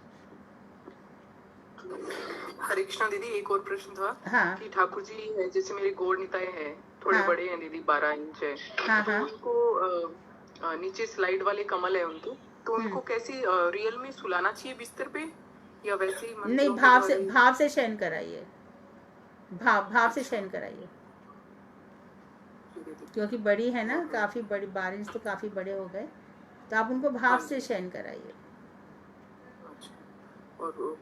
S3: हरे कृष्णा दीदी, एक और प्रश्न था।
S1: हाँ।
S3: कि ठाकुर जी है, जैसे मेरे गोड़ निताय है, थोड़े बड़े हैं दीदी, 12 इंच है। तो उनको नीचे स्लाइड वाले कमल है उनके, तो उनको कैसे रियल में सुलाना चाहिए बिस्तर पे, या वैसे ही?
S1: नहीं, भाव से शयन कराइए, भाव से शयन कराइए, क्योंकि बड़ी है ना, काफी बड़ी, 12 इंच तो काफी बड़े हो गए, तो आप उनको भाव से शयन कराइए। और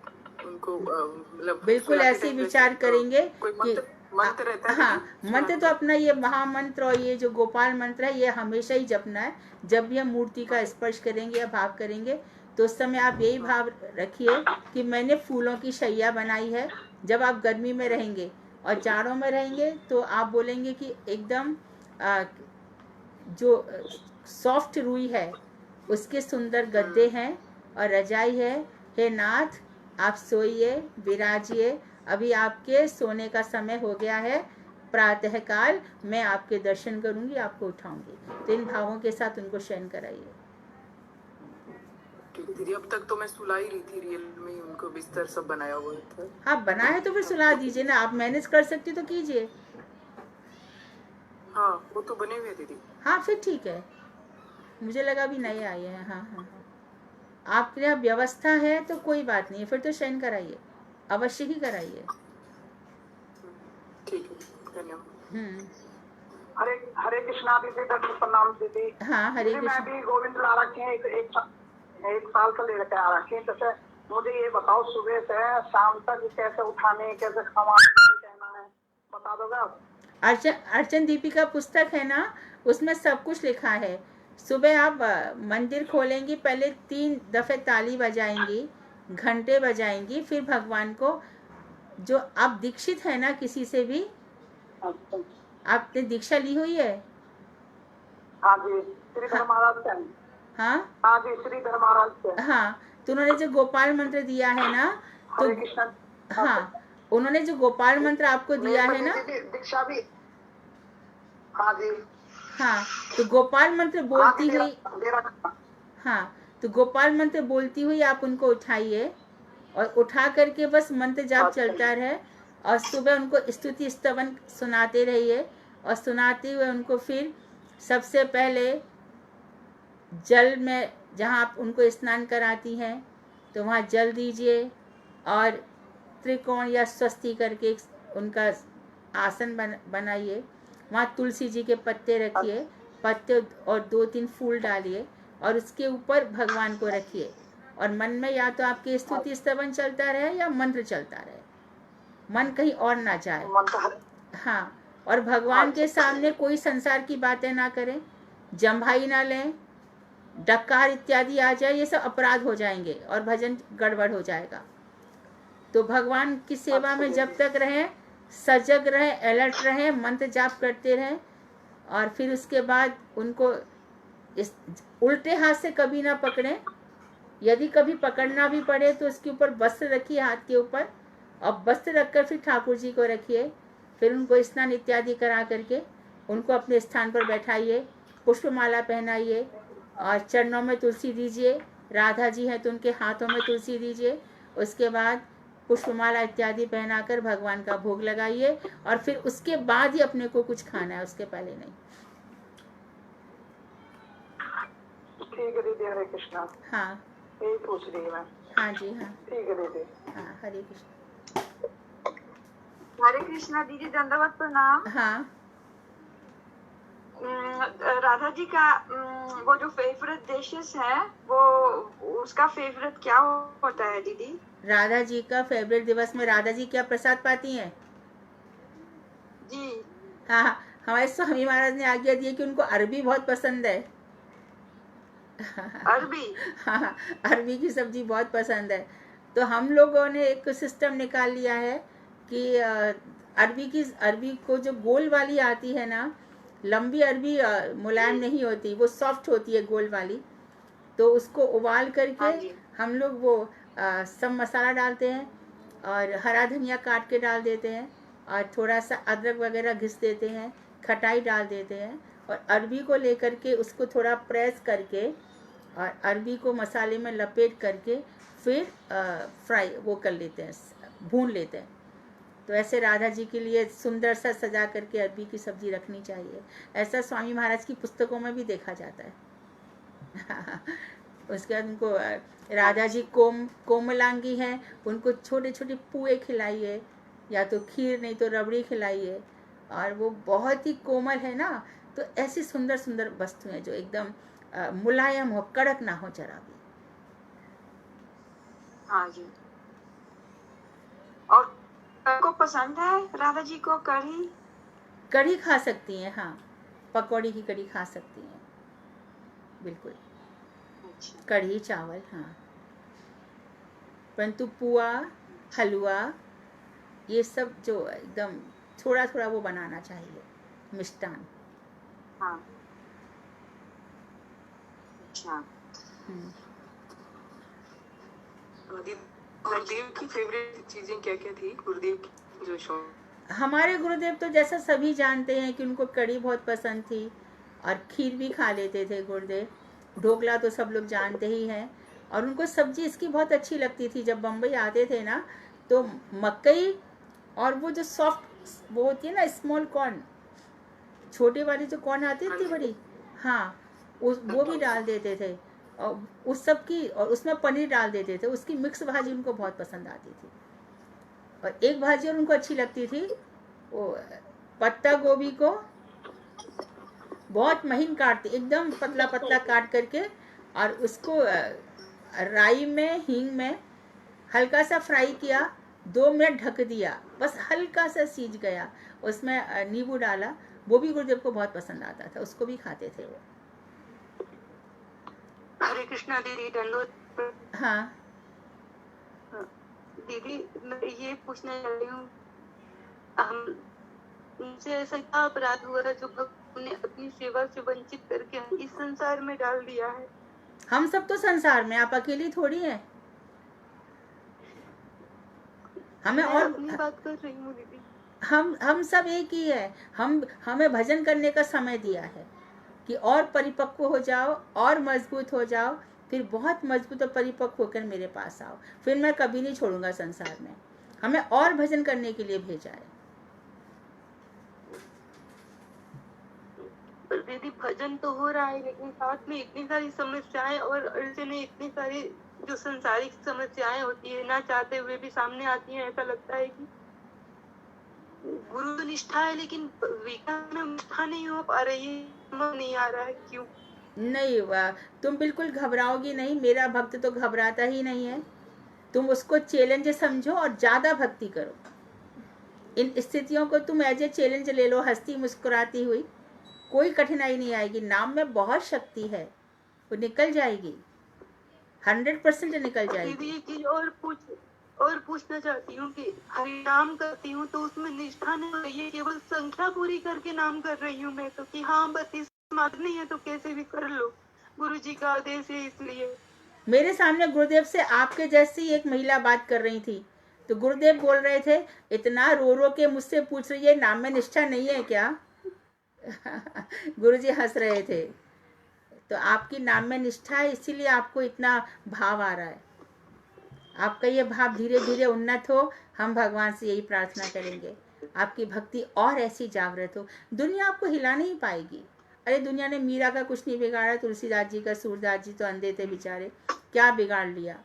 S1: उनको मतलब बिल्कुल ऐसे विचार करेंगे कि
S3: मंत्र रहता है
S1: हाँ, मंत्र तो अपना ये महामंत्र और ये जो गोपाल मंत्र है ये हमेशा ही जपना है। जब भी हम मूर्ति का स्पर्श करेंगे या भाव करेंगे तो उस समय आप यही भाव रखिए कि मैंने फूलों की शैया बनाई है। जब आप गर्मी में रहेंगे और जाड़ों में रहेंगे तो आप बोलेंगे कि एकदम जो सॉफ्ट रुई है उसके सुंदर गद्दे हैं और रजाई है। हे नाथ, आप सोइए, विराजिए, अभी आपके सोने का समय हो गया है। प्रातःकाल मैं आपके दर्शन करूंगी, आपको उठाऊंगी। तो इन भावों के साथ उनको शयन कराइए।
S3: दीदी, अब तक तो मैं सुला ही रही थी, रियल में उनको बिस्तर सब बनाया हुआ था।
S1: हाँ, बना है तो फिर सुला दीजिए ना। आप मैनेज कर सकती तो कीजिए।
S3: हाँ, वो तो बने हुए दीदी।
S1: हाँ, फिर ठीक है। मुझे लगा भी नए आए हैं। हाँ हाँ हाँ, आपके यहाँ व्यवस्था है तो कोई बात नहीं है, फिर तो शयन कराइए, अवश्य ही कराइए।
S3: ठीक है, धन्यवाद।
S4: हरे हरे कृष्णा दीदी, प्रणाम दीदी।
S1: हाँ, हरे कृष्णा।
S4: मैं भी गोविंद ला रखे हैं, एक साल से लेकर आ रखे हैं। जैसे मुझे ये बताओ, सुबह से शाम तक कैसे उठाने, कैसे खवाने, कहना है, बता दोगे आप?
S1: अर्चन दीपिका पुस्तक है ना, उसमें सब कुछ लिखा है। सुबह आप मंदिर खोलेंगी, पहले 3 दफे ताली बजाएंगी, घंटे बजाएंगी, फिर भगवान को, जो आप दीक्षित है ना किसी से भी, आपने दीक्षा ली हुई है?
S4: हाँ जी, श्रीधर महाराज से।
S1: हाँ
S4: हाँ जी, श्रीधर महाराज से।
S1: हाँ, तो उन्होंने जो गोपाल मंत्र दिया है ना, तो
S4: हरे कृष्ण।
S1: हाँ, उन्होंने जो गोपाल मंत्र आपको दिया है ना,
S4: दीक्षा भी। हाँ जी।
S1: हाँ, तो गोपाल मंत्र बोलती हुई, हाँ, तो गोपाल मंत्र बोलती हुई आप उनको उठाइए और उठा करके बस मंत्र जाप चलता रहे और सुबह उनको स्तुति स्तवन सुनाते रहिए। और सुनाते हुए उनको फिर सबसे पहले जल में, जहाँ आप उनको स्नान कराती हैं तो वहाँ जल दीजिए और त्रिकोण या स्वस्ति करके उनका आसन बनाइए। वहाँ तुलसी जी के पत्ते रखिए, पत्ते और 2-3 फूल डालिए और उसके ऊपर भगवान को रखिए और मन में या तो आपके स्तुति स्तवन चलता रहे या मंत्र चलता रहे, मन कहीं और ना जाए। हाँ, और भगवान के सामने कोई संसार की बातें ना करें, जम्भाई ना लें, डकार इत्यादि आ जाए, ये सब अपराध हो जाएंगे और भजन गड़बड़ हो जाएगा। तो भगवान की सेवा में जब तक रहें, सजग रहें, अलर्ट रहें, मंत्र जाप करते रहें। और फिर उसके बाद उनको इस उल्टे हाथ से कभी ना पकड़ें। यदि कभी पकड़ना भी पड़े तो उसके ऊपर वस्त्र रखिए, हाथ के ऊपर, और वस्त्र रखकर फिर ठाकुर जी को रखिए। फिर उनको स्नान इत्यादि करा करके उनको अपने स्थान पर बैठाइए, पुष्पमाला पहनाइए और चरणों में तुलसी दीजिए। राधा जी हैं तो उनके हाथों में तुलसी दीजिए। उसके बाद पुष्पमाला इत्यादि पहनाकर भगवान का भोग लगाइए और फिर उसके बाद ही अपने को कुछ खाना है, उसके पहले नहीं।
S4: ठीक है दीदी, हरे कृष्णा।
S1: हाँ,
S4: यही पूछ रही मैं।
S1: हाँ जी, हाँ
S4: ठीक है दीदी।
S1: हाँ, हरे कृष्ण।
S5: हरे कृष्णा दीदी, दंडवत प्रणाम।
S1: हाँ,
S5: राधा जी का वो जो फेवरेट डिशेस है, वो उसका फेवरेट क्या होता है दीदी?
S1: राधा जी का फेवरेट दिवस में राधा जी क्या प्रसाद पाती हैं?
S5: जी
S1: हाँ, हमारे स्वामी महाराज ने आज्ञा दी है कि उनको अरबी बहुत पसंद है।
S5: अरबी?
S1: हाँ, अरबी की सब्जी बहुत पसंद है। तो हम लोगों ने एक सिस्टम निकाल लिया है कि अरबी को जो गोल वाली आती है ना, लंबी अरबी मुलायम नहीं होती, वो सॉफ्ट होती है गोल वाली। तो उसको उबाल करके हम लोग वो सब मसाला डालते हैं और हरा धनिया काट के डाल देते हैं और थोड़ा सा अदरक वगैरह घिस देते हैं, खटाई डाल देते हैं और अरबी को लेकर के उसको थोड़ा प्रेस करके और अरबी को मसाले में लपेट करके फिर फ्राई वो कर लेते हैं, भून लेते हैं। तो ऐसे राधा जी के लिए सुंदर सा सजा करके अरबी की सब्जी रखनी चाहिए। ऐसा स्वामी महाराज की पुस्तकों में भी देखा जाता है। उसके बाद उनको राधा जी कोमलांगी हैं, उनको छोटे छोटे पुए खिलाइए, या तो खीर नहीं तो रबड़ी खिलाइए। और वो बहुत ही कोमल है ना, तो ऐसी सुंदर सुंदर वस्तुएं जो एकदम मुलायम हो, कड़क ना हो जरा भी।
S5: हाँ जी। और आपको पसंद है राधा जी को कढ़ी?
S1: कढ़ी खा सकती हैं, हाँ, पकौड़ी की कढ़ी खा सकती हैं, बिल्कुल। कढ़ी चावल, हाँ, परंतु पुआ, हलवा, ये सब जो एकदम थोड़ा थोड़ा वो बनाना चाहिए, मिष्टान।
S5: हाँ, अच्छा।
S3: गुरुदेव की फेवरेट चीजें क्या क्या थी? गुरुदेव की जो शो,
S1: हमारे गुरुदेव तो जैसा सभी जानते हैं कि उनको कढ़ी बहुत पसंद थी और खीर भी खा लेते थे गुरुदेव। ढोकला तो सब लोग जानते ही हैं, और उनको सब्जी इसकी बहुत अच्छी लगती थी। जब बम्बई आते थे ना तो मकई और वो जो सॉफ्ट वो होती है ना स्मॉल कॉर्न, छोटी वाली जो कॉर्न आती थी बड़ी, हाँ, वो भी डाल देते थे, और उस सब की, और उसमें पनीर डाल देते थे। उसकी मिक्स भाजी उनको बहुत पसंद आती थी। और एक भाजी और उनको अच्छी लगती थी, वो पत्ता गोभी को बहुत महीन काटते, एकदम पतला पतला काट करके, और उसको राई में, हींग में हल्का सा फ्राई किया, 2 मिनट ढक दिया, बस हल्का सा सीज गया, उसमें नींबू डाला। वो भी गुरुदेव को बहुत पसंद आता था, उसको भी खाते थे वो।
S5: हरे कृष्णा दीदी, दंडोत।
S1: हाँ
S5: दीदी, मैं ये पूछना चाह रही हूँ, हमसे ऐसा क्या अपराध हुआ है जो भगवान ने अपनी सेवा से वंचित करके इस संसार में डाल दिया है?
S1: हम सब तो संसार में, आप अकेली थोड़ी हैं। हमें
S5: मैं
S1: और
S5: अपनी बात कर रही हूँ दीदी।
S1: हम सब एक ही है। हमें भजन करने का समय दिया है कि और परिपक्व हो जाओ, और मजबूत हो जाओ, फिर बहुत मजबूत और परिपक्व होकर मेरे पास आओ, फिर मैं कभी नहीं छोड़ूंगा संसार में। हमें और भजन करने के लिए भेजा है।
S5: दीदी, भजन तो हो रहा है, लेकिन साथ में इतनी सारी समस्याएं और अड़चने, इतनी सारी जो संसारिक समस्याएं होती है, ना चाहते हुए भी सामने आती हैं। ऐसा लगता है कि गुरु तो निष्ठा है, लेकिन विकार में निष्ठा नहीं हो पा रही है, समझ नहीं आ रहा है क्यों।
S1: नहीं, तुम बिल्कुल घबराओगी नहीं। मेरा भक्त तो घबराता ही नहीं है। तुम उसको चैलेंज समझो और ज्यादा भक्ति करो। इन स्थितियों को तुम एज ए चैलेंज ले लो, हंसती मुस्कुराती हुई। कोई कठिनाई नहीं आएगी। नाम में बहुत शक्ति है, वो निकल जाएगी, 100% निकल जाएगी।
S5: दीदी, एक चीज और पूछना चाहती हूँ कि हरि नाम करती हूँ तो उसमें निष्ठा नहीं हो रही है, केवल संख्या पूरी करके नाम कर रही हूँ मैं तो, कि हाँ बस इस मात नहीं है तो कैसे भी कर लो, गुरु जी का आदेश है इसलिए।
S1: मेरे सामने गुरुदेव से आपके जैसी एक महिला बात कर रही थी, तो गुरुदेव बोल रहे थे, इतना रो रो के मुझसे पूछ रही है, नाम में निष्ठा नहीं है क्या? गुरुजी हंस रहे थे। तो आपकी नाम में निष्ठा है, इसीलिए आपको इतना भाव आ रहा है। आपका ये भाव धीरे धीरे उन्नत हो। हम भगवान से यही प्रार्थना करेंगे, आपकी भक्ति और ऐसी जागृत हो। दुनिया आपको हिला नहीं पाएगी। अरे दुनिया ने मीरा का कुछ नहीं बिगाड़ा, तुलसीदास जी का, सूरदास जी तो अंधे थे बेचारे, क्या बिगाड़ लिया?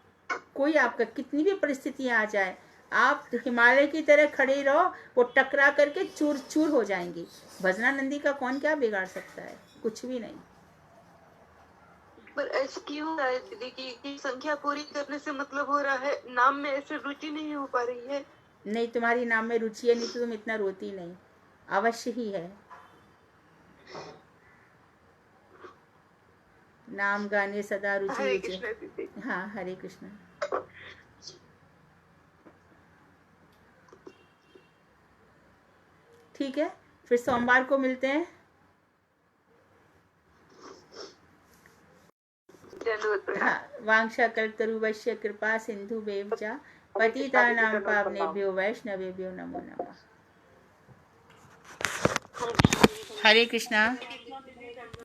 S1: कोई आपका कितनी भी परिस्थितियां आ जाए, आप हिमालय की तरह खड़े रहो, वो टकरा करके चूर चूर हो जाएंगी। भजनानंदी का कौन क्या बिगाड़ सकता है? कुछ भी नहीं।
S5: पर ऐसे क्यों हो रहा है दीदी कि संख्या पूरी करने से मतलब हो रहा है, नाम में ऐसे रुचि नहीं हो पा रही है?
S1: नहीं, तुम्हारी नाम में रुचि है, नहीं तो तुम इतना रोती नहीं। अवश्य ही है। नाम गाने सदा रुचि
S5: हरे
S1: रुचि।
S5: कृष्ण दीदी।
S1: हाँ, हरे कृष्ण। ठीक है, फिर सोमवार को मिलते हैं। हाँ, वांछा कल्पतरुवश्य कृपा सिंधु बेवचा पतितानां पावनेभ्यो वैष्णवेभ्यो नमो नमः। हरे कृष्णा।